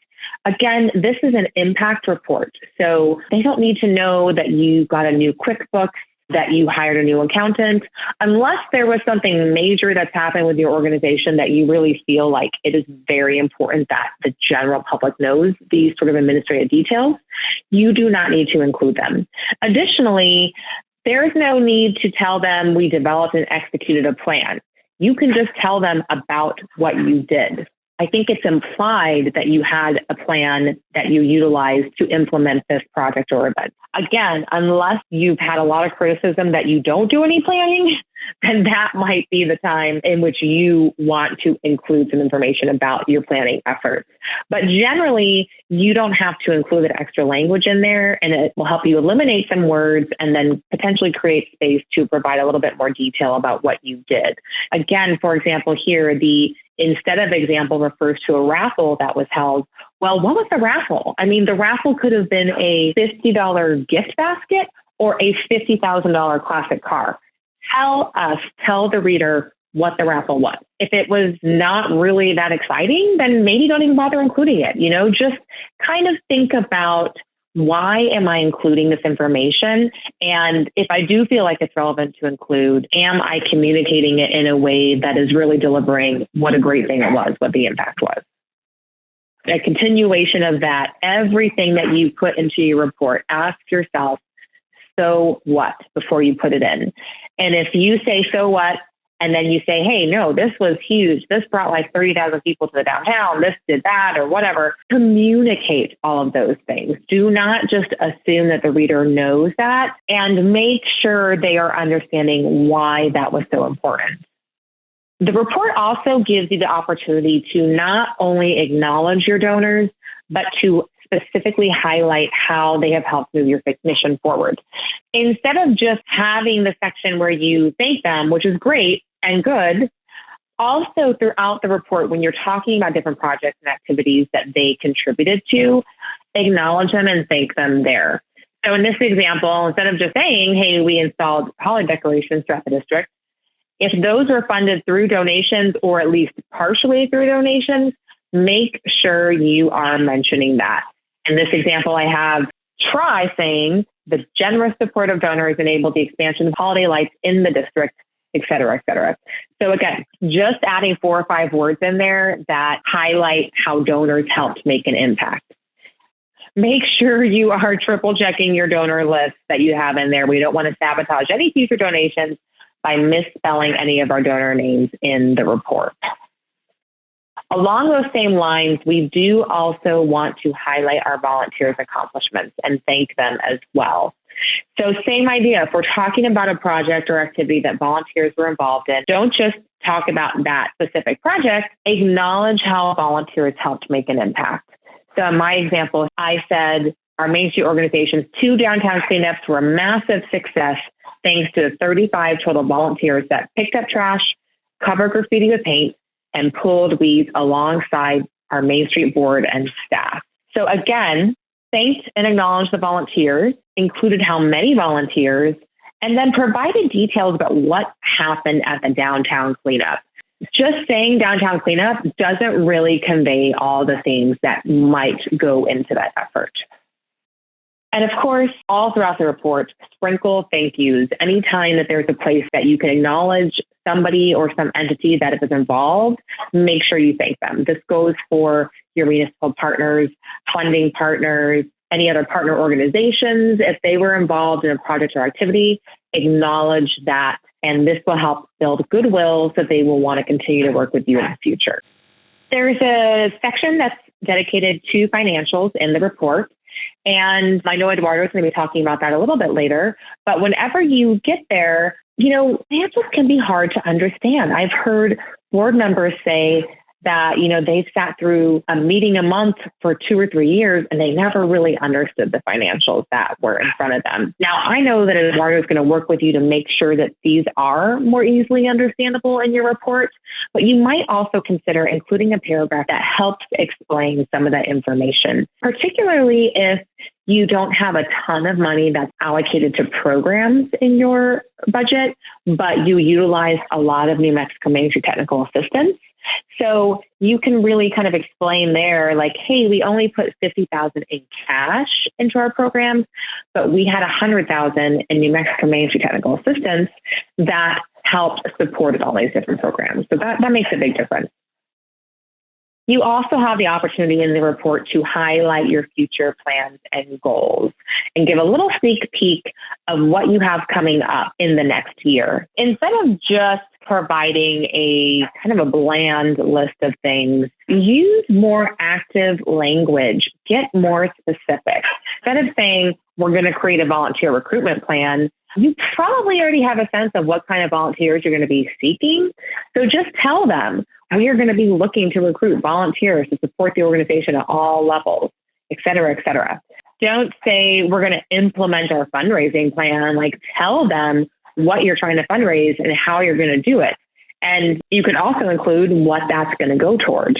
Again, this is an impact report, so they don't need to know that you got a new QuickBooks that you hired a new accountant, unless there was something major that's happened with your organization that you really feel like it is very important that the general public knows these sort of administrative details, you do not need to include them. Additionally, there's no need to tell them we developed and executed a plan. You can just tell them about what you did. I think it's implied that you had a plan that you utilized to implement this project or event. Again, unless you've had a lot of criticism that you don't do any planning, then that might be the time in which you want to include some information about your planning efforts. But generally, you don't have to include that extra language in there, and it will help you eliminate some words and then potentially create space to provide a little bit more detail about what you did. Again, for example, here, the instead of example refers to a raffle that was held. Well, what was the raffle? I mean, the raffle could have been a $50 gift basket or a $50,000 classic car. Tell the reader what the raffle was. If it was not really that exciting, then maybe don't even bother including it. Just kind of think about, why am I including this information? And if I do feel like it's relevant to include, am I communicating it in a way that is really delivering what a great thing it was, what the impact was? A continuation of that, everything that you put into your report, ask yourself, so what, before you put it in. And if you say, so what, and then you say, hey, no, this was huge. This brought like 30,000 people to the downtown. This did that or whatever. Communicate all of those things. Do not just assume that the reader knows that, and make sure they are understanding why that was so important. The report also gives you the opportunity to not only acknowledge your donors, but to specifically highlight how they have helped move your mission forward. Instead of just having the section where you thank them, which is great and good, also throughout the report, when you're talking about different projects and activities that they contributed to, acknowledge them and thank them there. So in this example, instead of just saying, hey, we installed holiday decorations throughout the district, if those were funded through donations or at least partially through donations, make sure you are mentioning that. In this example, I have try saying the generous support of donors enabled the expansion of holiday lights in the district, et cetera, et cetera. So again, just adding 4 or 5 words in there that highlight how donors helped make an impact. Make sure you are triple checking your donor list that you have in there. We don't want to sabotage any future donations by misspelling any of our donor names in the report. Along those same lines, we do also want to highlight our volunteers' accomplishments and thank them as well. So same idea, if we're talking about a project or activity that volunteers were involved in, don't just talk about that specific project, acknowledge how volunteers helped make an impact. So in my example, I said our MainStreet organization's 2 downtown cleanups were a massive success thanks to the 35 total volunteers that picked up trash, covered graffiti with paint, and pulled weeds alongside our MainStreet board and staff. So again, thanked and acknowledged the volunteers, included how many volunteers, and then provided details about what happened at the downtown cleanup. Just saying downtown cleanup doesn't really convey all the things that might go into that effort. And of course, all throughout the report, sprinkle thank yous. Anytime that there's a place that you can acknowledge somebody or some entity that is involved, make sure you thank them. This goes for your municipal partners, funding partners, any other partner organizations. If they were involved in a project or activity, acknowledge that. And this will help build goodwill so they will want to continue to work with you in the future. There's a section that's dedicated to financials in the report. And I know Eduardo is going to be talking about that a little bit later. But whenever you get there, financials can be hard to understand. I've heard board members say that, they've sat through a meeting a month for 2 or 3 years and they never really understood the financials that were in front of them. Now, I know that Eduardo is going to work with you to make sure that these are more easily understandable in your report, but you might also consider including a paragraph that helps explain some of that information, particularly if you don't have a ton of money that's allocated to programs in your budget, but you utilize a lot of New Mexico MainStreet technical assistance. So you can really kind of explain there, like, hey, we only put $50,000 in cash into our programs, but we had $100,000 in New Mexico Main Street technical assistance that helped support all these different programs. So that makes a big difference. You also have the opportunity in the report to highlight your future plans and goals and give a little sneak peek of what you have coming up in the next year. Instead of just providing a kind of a bland list of things, use more active language, get more specific. Instead of saying, we're going to create a volunteer recruitment plan, you probably already have a sense of what kind of volunteers you're going to be seeking. So just tell them, we are going to be looking to recruit volunteers to support the organization at all levels, et cetera, et cetera. Don't say we're going to implement our fundraising plan. Like, tell them what you're trying to fundraise and how you're going to do it. And you can also include what that's going to go toward.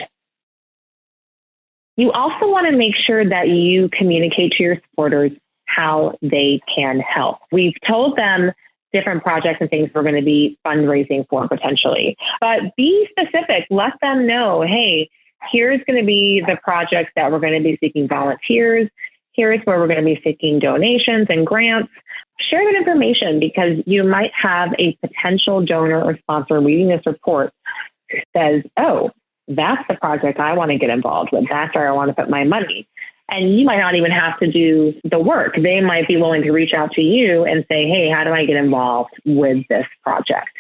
You also want to make sure that you communicate to your supporters how they can help. We've told them different projects and things we're going to be fundraising for potentially, but be specific. Let them know, hey, here's going to be the projects that we're going to be seeking volunteers. Here's where we're going to be seeking donations and grants. Share that information, because you might have a potential donor or sponsor reading this report who says, oh, that's the project I want to get involved with. That's where I want to put my money. And you might not even have to do the work. They might be willing to reach out to you and say, hey, how do I get involved with this project?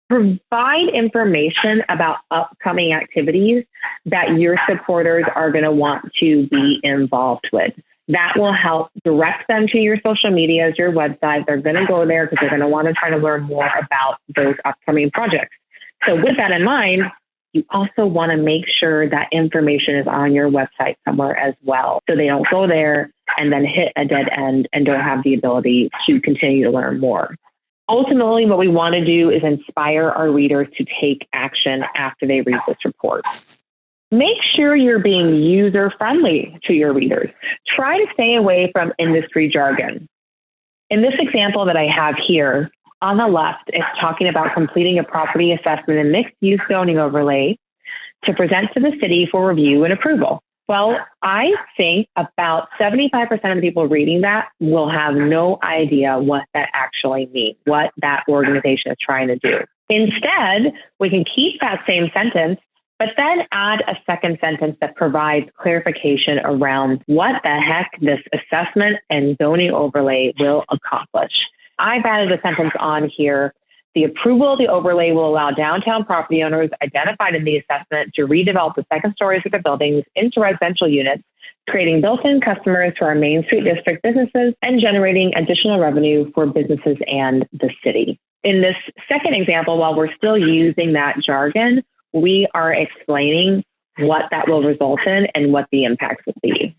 Provide information about upcoming activities that your supporters are going to want to be involved with. That will help direct them to your social medias, your website. They're going to go there because they're going to want to try to learn more about those upcoming projects. So with that in mind, you also want to make sure that information is on your website somewhere as well, so they don't go there and then hit a dead end and don't have the ability to continue to learn more. Ultimately, what we want to do is inspire our readers to take action after they read this report. Make sure you're being user-friendly to your readers. Try to stay away from industry jargon. In this example that I have here, on the left, it's talking about completing a property assessment and mixed-use zoning overlay to present to the city for review and approval. Well, I think about 75% of the people reading that will have no idea what that actually means, what that organization is trying to do. Instead, we can keep that same sentence, but then add a second sentence that provides clarification around what the heck this assessment and zoning overlay will accomplish. I've added a sentence on here. The approval of the overlay will allow downtown property owners identified in the assessment to redevelop the second stories of their buildings into residential units, creating built-in customers to our Main Street district businesses and generating additional revenue for businesses and the city. In this second example, while we're still using that jargon, we are explaining what that will result in and what the impacts will be.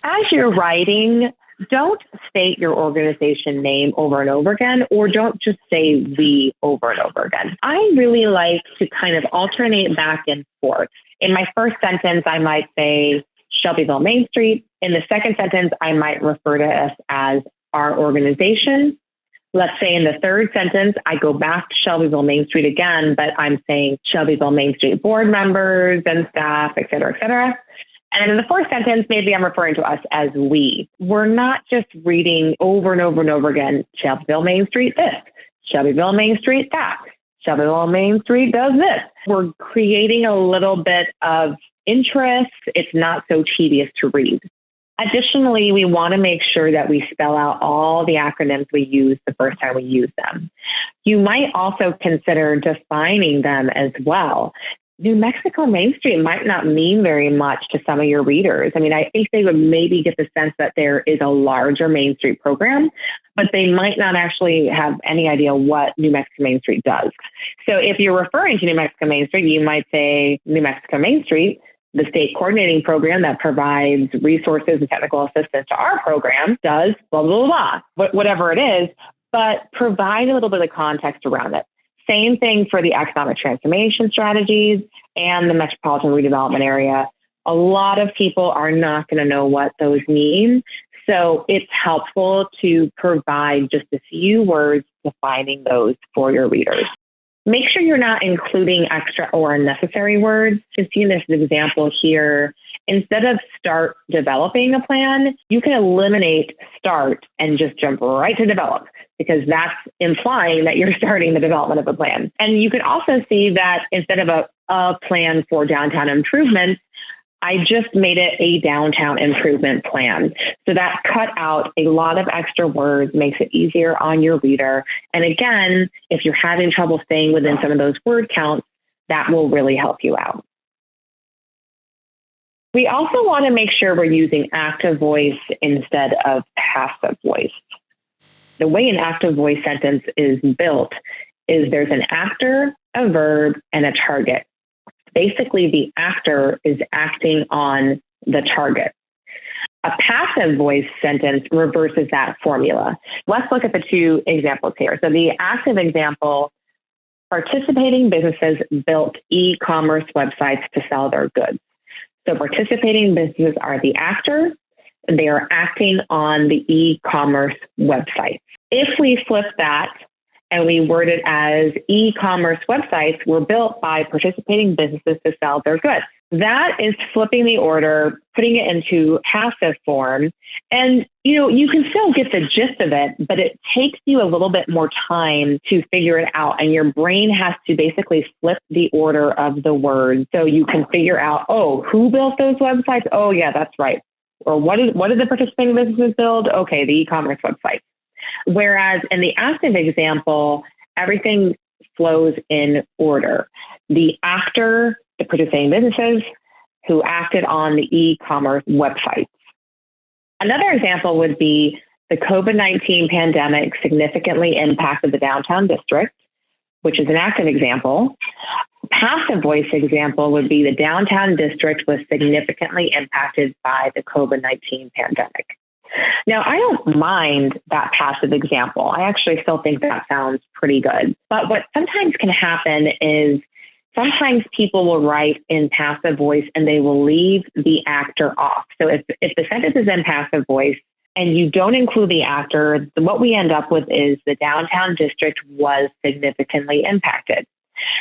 As you're writing, don't state your organization name over and over again, or don't just say we over and over again. I really like to kind of alternate back and forth. In my first sentence, I might say Shelbyville Main Street. In the second sentence, I might refer to us as our organization. Let's say in the third sentence, I go back to Shelbyville Main Street again, but I'm saying Shelbyville Main Street board members and staff, et cetera, et cetera. And in the fourth sentence, maybe I'm referring to us as we. We're not just reading over and over and over again, Shelbyville Main Street this, Shelbyville Main Street that, Shelbyville Main Street does this. We're creating a little bit of interest. It's not so tedious to read. Additionally, we want to make sure that we spell out all the acronyms we use the first time we use them. You might also consider defining them as well. New Mexico Main Street might not mean very much to some of your readers. I mean, I think they would maybe get the sense that there is a larger Main Street program, but they might not actually have any idea what New Mexico Main Street does. So if you're referring to New Mexico Main Street, you might say New Mexico Main Street, the state coordinating program that provides resources and technical assistance to our program, does blah, blah, blah, whatever it is, but provide a little bit of context around it. Same thing for the economic transformation strategies and the metropolitan redevelopment area. A lot of people are not going to know what those mean. So it's helpful to provide just a few words defining those for your readers. Make sure you're not including extra or unnecessary words. You can see in this example here, instead of start developing a plan, you can eliminate start and just jump right to develop, because that's implying that you're starting the development of a plan. And you can also see that instead of a plan for downtown improvement, I just made it a downtown improvement plan. So that cut out a lot of extra words, makes it easier on your reader. And again, if you're having trouble staying within some of those word counts, that will really help you out. We also want to make sure we're using active voice instead of passive voice. The way an active voice sentence is built is there's an actor, a verb, and a target. Basically, the actor is acting on the target. A passive voice sentence reverses that formula. Let's look at the two examples here. So the active example, participating businesses built e-commerce websites to sell their goods. So participating businesses are the actor. They are acting on the e-commerce website. If we flip that and we word it as e-commerce websites were built by participating businesses to sell their goods, that is flipping the order, putting it into passive form. And, you can still get the gist of it, but it takes you a little bit more time to figure it out. And your brain has to basically flip the order of the words so you can figure out, oh, who built those websites? Oh, yeah, that's right. Or what did the participating businesses build? Okay, the e-commerce website. Whereas in the active example, everything flows in order. The actor, the participating businesses who acted on the e-commerce websites. Another example would be the COVID-19 pandemic significantly impacted the downtown district, which is an active example. Passive voice example would be the downtown district was significantly impacted by the COVID-19 pandemic. Now, I don't mind that passive example. I actually still think that sounds pretty good. But what sometimes can happen is sometimes people will write in passive voice and they will leave the actor off. So if the sentence is in passive voice and you don't include the actor, what we end up with is the downtown district was significantly impacted.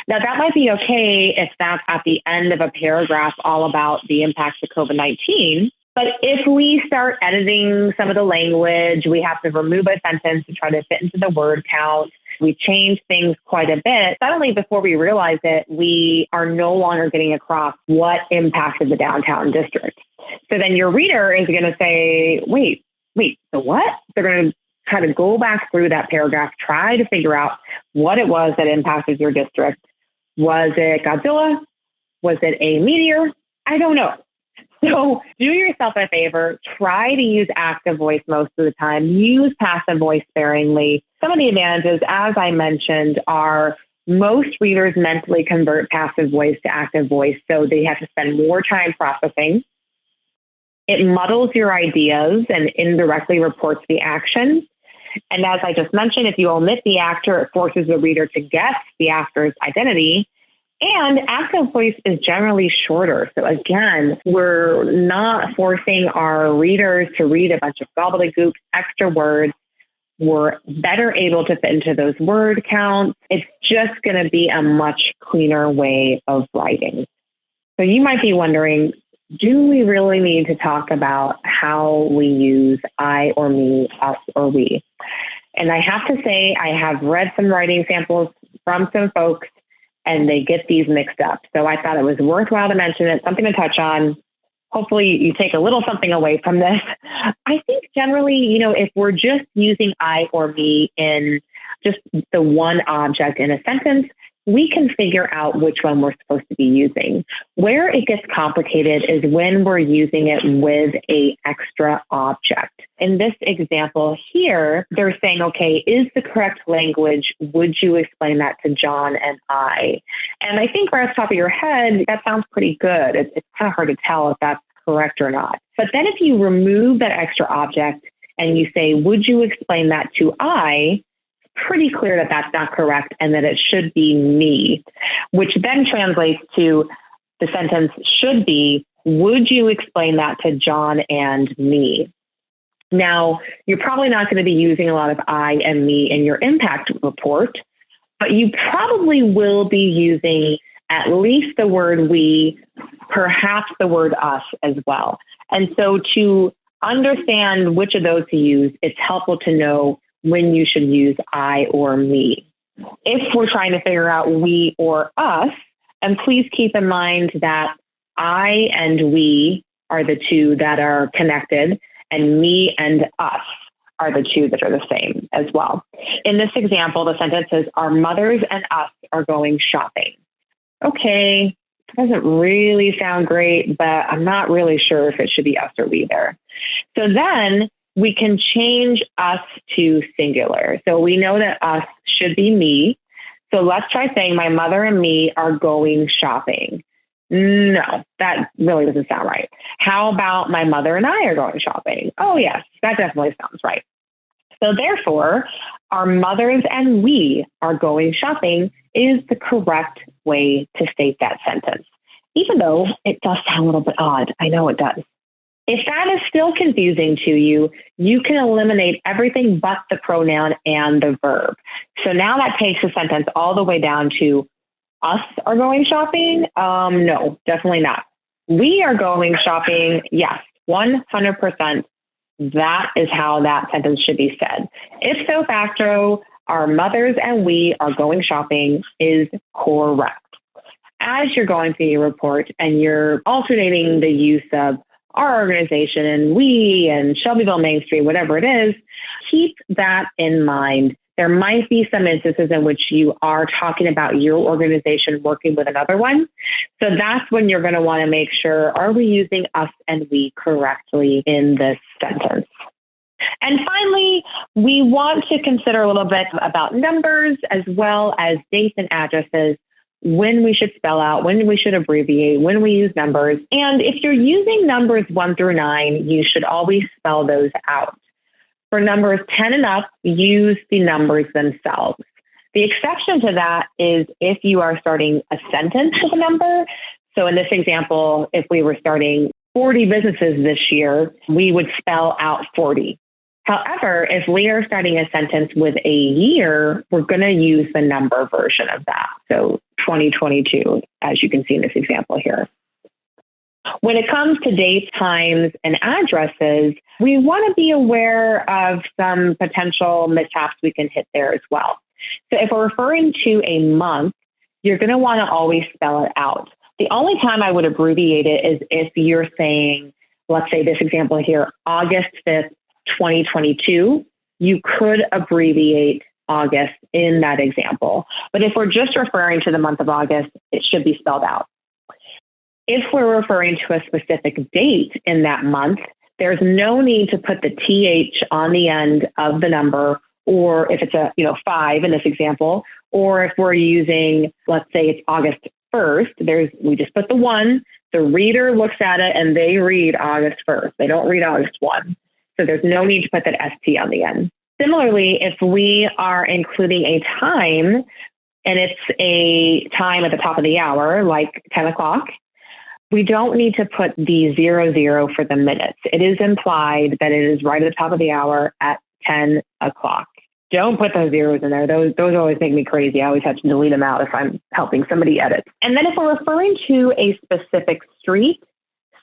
Now, that might be okay if that's at the end of a paragraph all about the impacts of COVID-19. But if we start editing some of the language, we have to remove a sentence to try to fit into the word count. We change things quite a bit. Suddenly, before we realize it, we are no longer getting across what impacted the downtown district. So then your reader is going to say, wait, the what? They're going to try to go back through that paragraph, try to figure out what it was that impacted your district. Was it Godzilla? Was it a meteor? I don't know. So do yourself a favor, try to use active voice most of the time, use passive voice sparingly. Some of the advantages, as I mentioned, are most readers mentally convert passive voice to active voice, so they have to spend more time processing. It muddles your ideas and indirectly reports the action. And as I just mentioned, if you omit the actor, it forces the reader to guess the actor's identity. And active voice is generally shorter. So again, we're not forcing our readers to read a bunch of gobbledygook, extra words. We're better able to fit into those word counts. It's just going to be a much cleaner way of writing. So you might be wondering, do we really need to talk about how we use I or me, us or we? And I have to say, I have read some writing samples from some folks, and they get these mixed up. So I thought it was worthwhile to mention it, something to touch on. Hopefully you take a little something away from this. I think generally, if we're just using I or me in just the one object in a sentence, we can figure out which one we're supposed to be using. Where it gets complicated is when we're using it with an extra object. In this example here, they're saying, okay, is the correct language, would you explain that to John and I? And I think right off the top of your head, that sounds pretty good. It's kind of hard to tell if that's correct or not. But then if you remove that extra object and you say, would you explain that to I? Pretty clear that that's not correct and that it should be me, which then translates to the sentence should be, would you explain that to John and me? Now, you're probably not going to be using a lot of I and me in your impact report, but you probably will be using at least the word we, perhaps the word us as well. And so to understand which of those to use, it's helpful to know when you should use I or me. If we're trying to figure out we or us, and please keep in mind that I and we are the two that are connected, and me and us are the two that are the same as well. In this example, the sentence is, our mothers and us are going shopping. Okay, doesn't really sound great, but I'm not really sure if it should be us or we there. So then we can change us to singular. So we know that us should be me. So let's try saying my mother and me are going shopping. No, that really doesn't sound right. How about my mother and I are going shopping? Oh, yes, that definitely sounds right. So therefore, our mothers and we are going shopping is the correct way to state that sentence, even though it does sound a little bit odd. I know it does. If that is still confusing to you, you can eliminate everything but the pronoun and the verb. So now that takes the sentence all the way down to us are going shopping? No, definitely not. We are going shopping? Yes, 100%. That is how that sentence should be said. Ipso facto, our mothers and we are going shopping is correct. As you're going through your report and you're alternating the use of our organization and we and Shelbyville MainStreet, whatever it is, keep that in mind. There might be some instances in which you are talking about your organization working with another one. So that's when you're going to want to make sure, are we using us and we correctly in this sentence? And finally, we want to consider a little bit about numbers as well as dates and addresses, when we should spell out, when we should abbreviate, when we use numbers. And if you're using numbers 1 through 9, you should always spell those out. For numbers 10 and up, use the numbers themselves. The exception to that is if you are starting a sentence with a number. So in this example, if we were starting 40 businesses this year, we would spell out 40. However, if we are starting a sentence with a year, we're going to use the number version of that. So 2022, as you can see in this example here. When it comes to dates, times, and addresses, we want to be aware of some potential mishaps we can hit there as well. So if we're referring to a month, you're going to want to always spell it out. The only time I would abbreviate it is if you're saying, let's say this example here, August 5th, 2022, you could abbreviate August in that example. But if we're just referring to the month of August, it should be spelled out. If we're referring to a specific date in that month, there's no need to put the TH on the end of the number, or if it's a 5 in this example, or if we're using, let's say it's August 1st, we just put the 1, the reader looks at it and they read August 1st. They don't read August 1. So there's no need to put that ST on the end. Similarly, if we are including a time and it's a time at the top of the hour, like 10 o'clock, we don't need to put the 00 for the minutes. It is implied that it is right at the top of the hour at 10 o'clock. Don't put those zeros in there. Those always make me crazy. I always have to delete them out if I'm helping somebody edit. And then if we're referring to a specific street,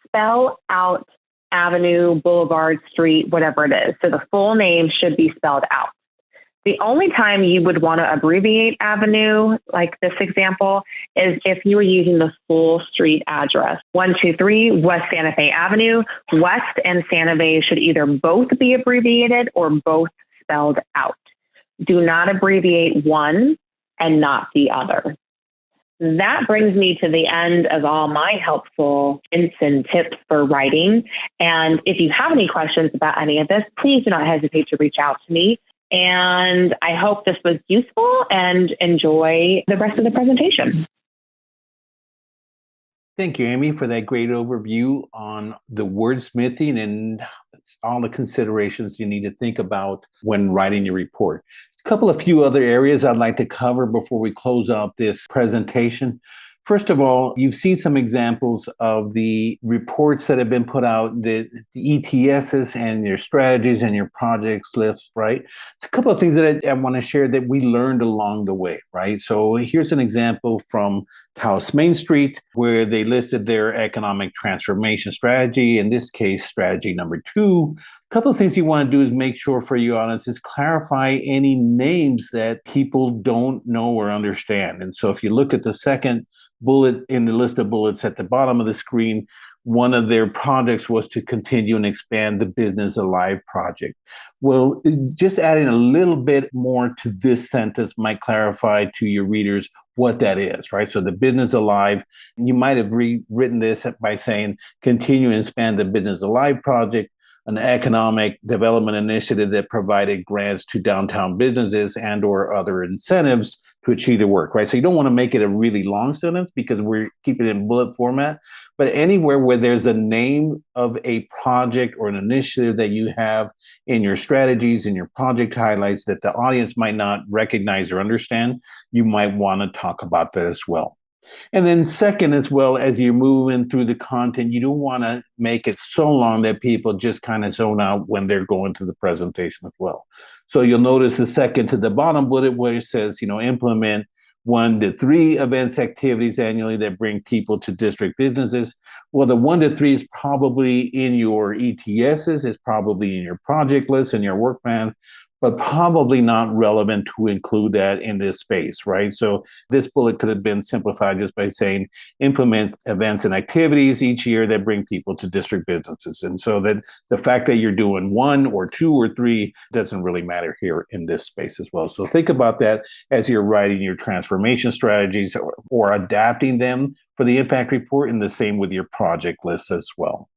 spell out avenue, boulevard, street, whatever it is. So the full name should be spelled out. The only time you would want to abbreviate avenue, like this example, is if you were using the full street address. 123 West Santa Fe Avenue. West and Santa Fe should either both be abbreviated or both spelled out. Do not abbreviate one and not the other. That brings me to the end of all my helpful hints and tips for writing. And if you have any questions about any of this, please do not hesitate to reach out to me. And I hope this was useful and enjoy the rest of the presentation. Thank you, Amy, for that great overview on the wordsmithing and all the considerations you need to think about when writing your report. A few other areas I'd like to cover before we close out this presentation. First of all, you've seen some examples of the reports that have been put out, the ETSs and your strategies and your projects list, right? A couple of things that I want to share that we learned along the way, right? So here's an example from Taos MainStreet, where they listed their economic transformation strategy, in this case, strategy number 2. A couple of things you want to do is make sure for your audience is clarify any names that people don't know or understand. And so if you look at the second bullet in the list of bullets at the bottom of the screen, one of their projects was to continue and expand the Business Alive project. Well, just adding a little bit more to this sentence might clarify to your readers what that is, right? So the Business Alive, you might have rewritten this by saying, continue and expand the Business Alive project, an economic development initiative that provided grants to downtown businesses and or other incentives to achieve the work, right? So you don't want to make it a really long sentence because we're keeping it in bullet format, but anywhere where there's a name of a project or an initiative that you have in your strategies and your project highlights that the audience might not recognize or understand, you might want to talk about that as well. And then second, as well, as you're moving through the content, you don't want to make it so long that people just kind of zone out when they're going to the presentation as well. So you'll notice the second to the bottom bullet where it says, implement 1 to 3 events, activities annually that bring people to district businesses. Well, the 1 to 3 is probably in your ETSs, it's probably in your project list and your work plan, but probably not relevant to include that in this space, right? So this bullet could have been simplified just by saying implement events and activities each year that bring people to district businesses. And so that the fact that you're doing 1 or 2 or 3 doesn't really matter here in this space as well. So think about that as you're writing your transformation strategies or adapting them for the impact report, and the same with your project list as well.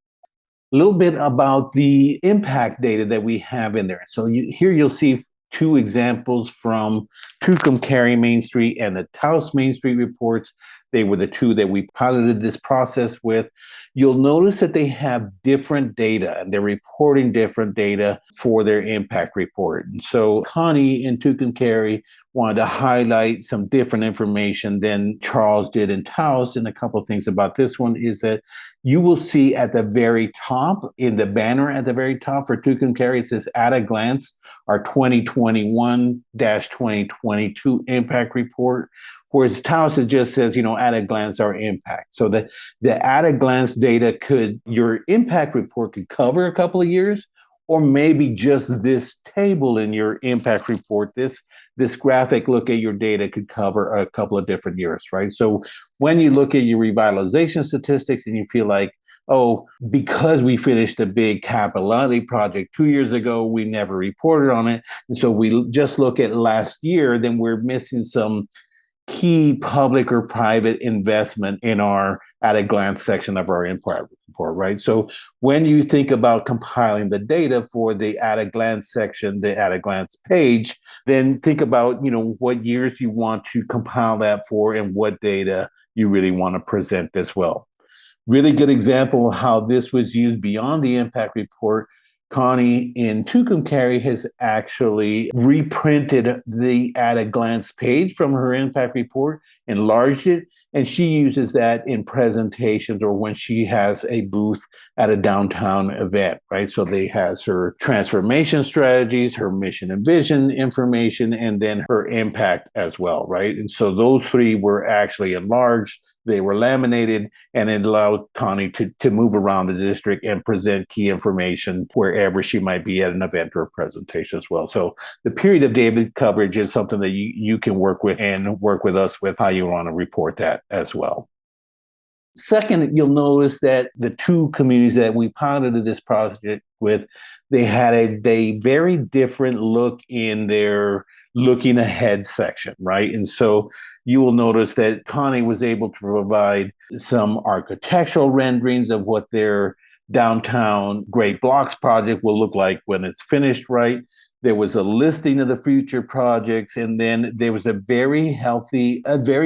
A little bit about the impact data that we have in there. So here you'll see 2 examples from Tucumcari MainStreet and the Taos MainStreet reports. They were the 2 that we piloted this process with. You'll notice that they have different data and they're reporting different data for their impact report. And so Connie in Tucumcari wanted to highlight some different information than Charles did in Taos. And a couple of things about this one is that you will see at the very top, in the banner at the very top for Tucumcari, it says at a glance, our 2021-2022 impact report. Whereas Taos, it just says, at a glance, our impact. So the at a glance data your impact report could cover a couple of years, or maybe just this table in your impact report, this graphic look at your data could cover a couple of different years, right? So when you look at your revitalization statistics and you feel like, oh, because we finished a big capital outlay project 2 years ago, we never reported on it. And so we just look at last year, then we're missing some key public or private investment in our at a glance section of our impact report, right? So when you think about compiling the data for the at a glance section, the at a glance page, then think about, what years you want to compile that for and what data you really want to present as well. Really good example of how this was used beyond the impact report. Connie in Tucumcari has actually reprinted the at a glance page from her impact report, enlarged it, and she uses that in presentations or when she has a booth at a downtown event, right? So they has her transformation strategies, her mission and vision information, and then her impact as well, right? And so those 3 were actually enlarged. They were laminated, and it allowed Connie to move around the district and present key information wherever she might be at an event or a presentation as well. So the period of data coverage is something that you can work with and work with us with how you want to report that as well. Second, you'll notice that the 2 communities that we piloted this project with, they had a very different look in their looking ahead section, right? And so you will notice that Connie was able to provide some architectural renderings of what their downtown Great Blocks project will look like when it's finished, right? There was a listing of the future projects, and then there was a very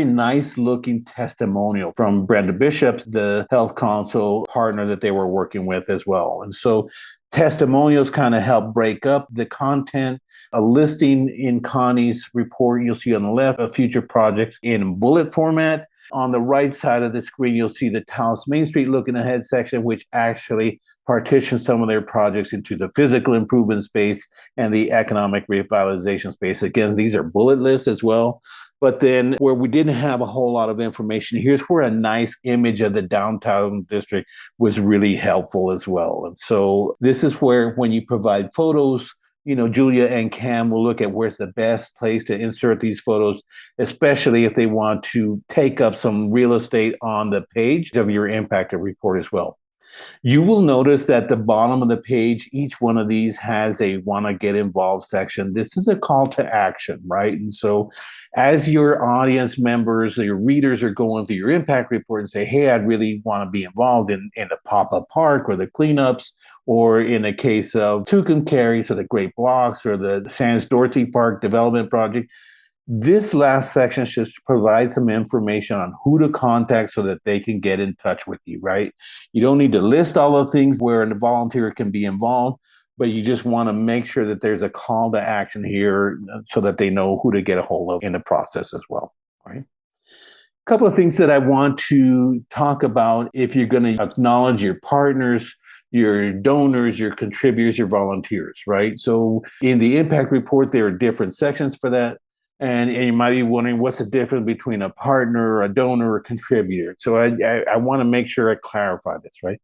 nice looking testimonial from Brenda Bishop, the health council partner that they were working with as well. And so testimonials kind of help break up the content. A listing in Connie's report, you'll see on the left of future projects in bullet format. On the right side of the screen, you'll see the Taos Main Street Looking Ahead section, which actually partitions some of their projects into the physical improvement space and the economic revitalization space. Again, these are bullet lists as well. But then where we didn't have a whole lot of information, here's where a nice image of the downtown district was really helpful as well. And so this is where when you provide photos, Julia and Cam will look at where's the best place to insert these photos, especially if they want to take up some real estate on the page of your impacted report as well. You will notice that the bottom of the page, each one of these has a want to get involved section. This is a call to action, right? And so as your audience members, your readers are going through your impact report and say, hey, I'd really want to be involved in the pop-up park or the cleanups, or in the case of Tucumcari, so the Great Blocks or the Sans Dorsey Park development project, this last section should provide some information on who to contact so that they can get in touch with you, right? You don't need to list all the things where a volunteer can be involved, but you just want to make sure that there's a call to action here so that they know who to get a hold of in the process as well, right? A couple of things that I want to talk about if you're going to acknowledge your partners, your donors, your contributors, your volunteers, right? So in the impact report, there are different sections for that. And you might be wondering, what's the difference between a partner, a donor, or a contributor? So I want to make sure I clarify this, right?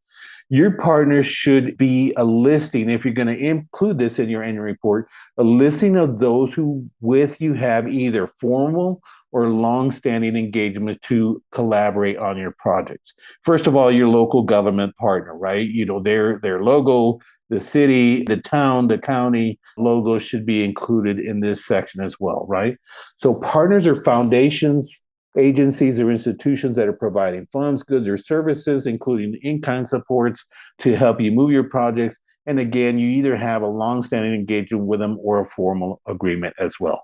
Your partners should be a listing, if you're going to include this in your annual report, a listing of those who with you have either formal or long-standing engagements to collaborate on your projects. First of all, your local government partner, right? Their logo, the city, the town, the county logos should be included in this section as well, right? So partners are foundations, agencies, or institutions that are providing funds, goods, or services, including in-kind supports to help you move your projects. And again, you either have a long-standing engagement with them or a formal agreement as well.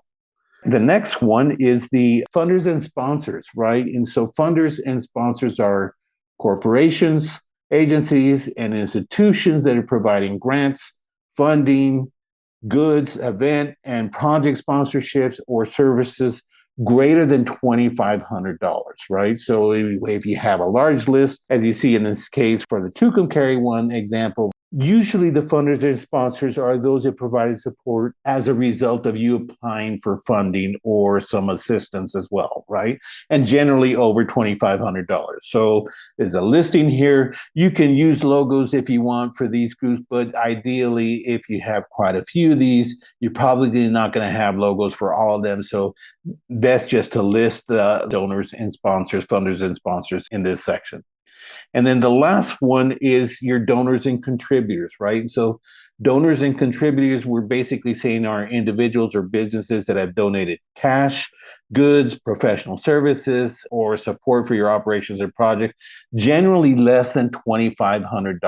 The next one is the funders and sponsors, right? And so funders and sponsors are corporations, agencies, and institutions that are providing grants, funding, goods, event, and project sponsorships or services greater than $2,500, right? So if you have a large list, as you see in this case for the Tucumcari one example, usually the funders and sponsors are those that provided support as a result of you applying for funding or some assistance as well, right? And generally over $2,500. So there's a listing here. You can use logos if you want for these groups, but ideally, if you have quite a few of these, you're probably not going to have logos for all of them. So best just to list the donors and sponsors, funders and sponsors in this section. And then the last one is your donors and contributors, right? So donors and contributors, we're basically saying are individuals or businesses that have donated cash, goods, professional services, or support for your operations or projects, generally less than $2,500,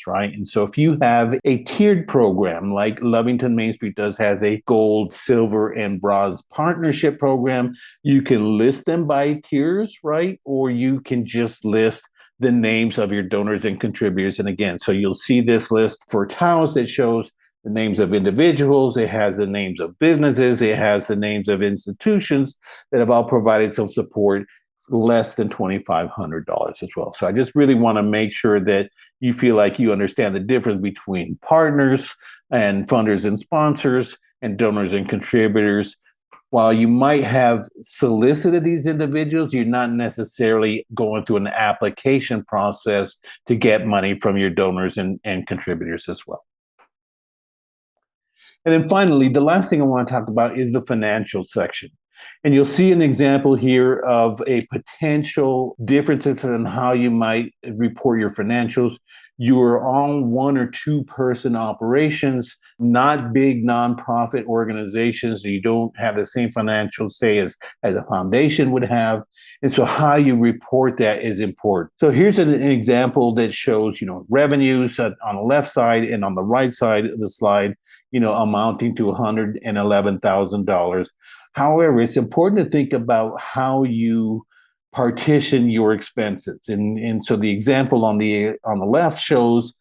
right? And so if you have a tiered program like Lovington Main Street has a gold, silver, and bronze partnership program, you can list them by tiers, right? Or you can just list the names of your donors and contributors. And again, so you'll see this list for Taos that shows the names of individuals, it has the names of businesses, it has the names of institutions that have all provided some support less than $2,500 as well. So I just really want to make sure that you feel like you understand the difference between partners and funders and sponsors and donors and contributors. While you might have solicited these individuals, you're not necessarily going through an application process to get money from your donors and contributors as well. And then finally, the last thing I want to talk about is the financial section. And you'll see an example here of a potential differences in how you might report your financials. You are on one or two person operations, not big nonprofit organizations. You don't have the same financial say as a foundation would have. And so how you report that is important. So here's an example that shows, revenues on the left side and on the right side of the slide, amounting to $111,000. However, it's important to think about how you partition your expenses. And so the example on the left shows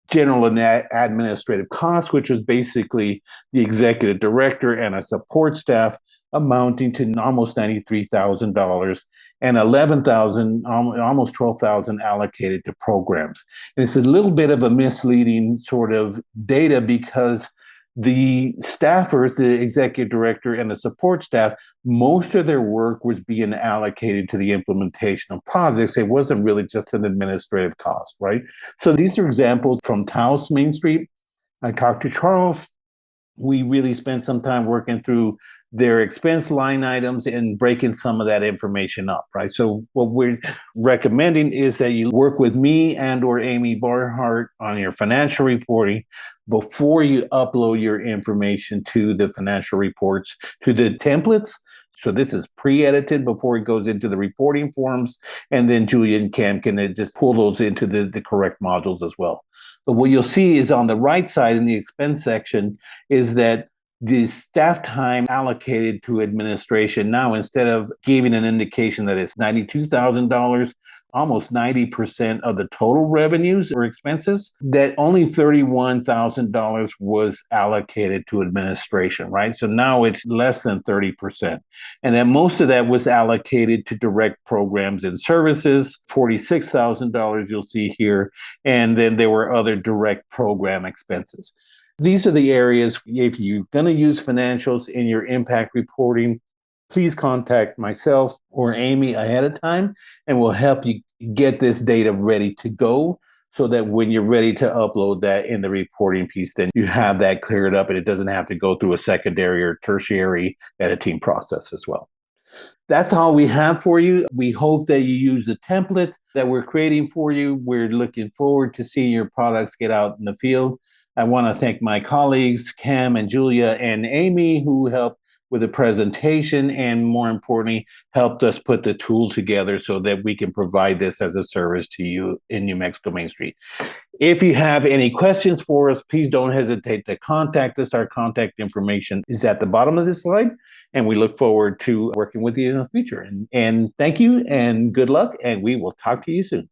general and administrative costs, which is basically the executive director and a support staff. amounting to almost $93,000 and 11,000, almost 12,000 allocated to programs. And it's a little bit of a misleading sort of data because the staffers, the executive director and the support staff, most of their work was being allocated to the implementation of projects. It wasn't really just an administrative cost, right? So these are examples from Taos MainStreet. I talked to Charles. We really spent some time working through their expense line items and breaking some of that information up, right? So what we're recommending is that you work with me and or Amy Barnhart on your financial reporting before you upload your information to the financial reports, to the templates. So this is pre-edited before it goes into the reporting forms. And then Julia and Cam can just pull those into the correct modules as well. But what you'll see is on the right side in the expense section is that the staff time allocated to administration now, instead of giving an indication that it's $92,000, almost 90% of the total revenues or expenses, that only $31,000 was allocated to administration, right? So now it's less than 30%. And then most of that was allocated to direct programs and services, $46,000 you'll see here. And then there were other direct program expenses. These are the areas, if you're going to use financials in your impact reporting, please contact myself or Amy ahead of time, and we'll help you get this data ready to go so that when you're ready to upload that in the reporting piece, then you have that cleared up and it doesn't have to go through a secondary or tertiary editing process as well. That's all we have for you. We hope that you use the template that we're creating for you. We're looking forward to seeing your products get out in the field. I want to thank my colleagues, Cam and Julia and Amy, who helped with the presentation and, more importantly, helped us put the tool together so that we can provide this as a service to you in New Mexico MainStreet. If you have any questions for us, please don't hesitate to contact us. Our contact information is at the bottom of this slide, and we look forward to working with you in the future. And thank you and good luck, and we will talk to you soon.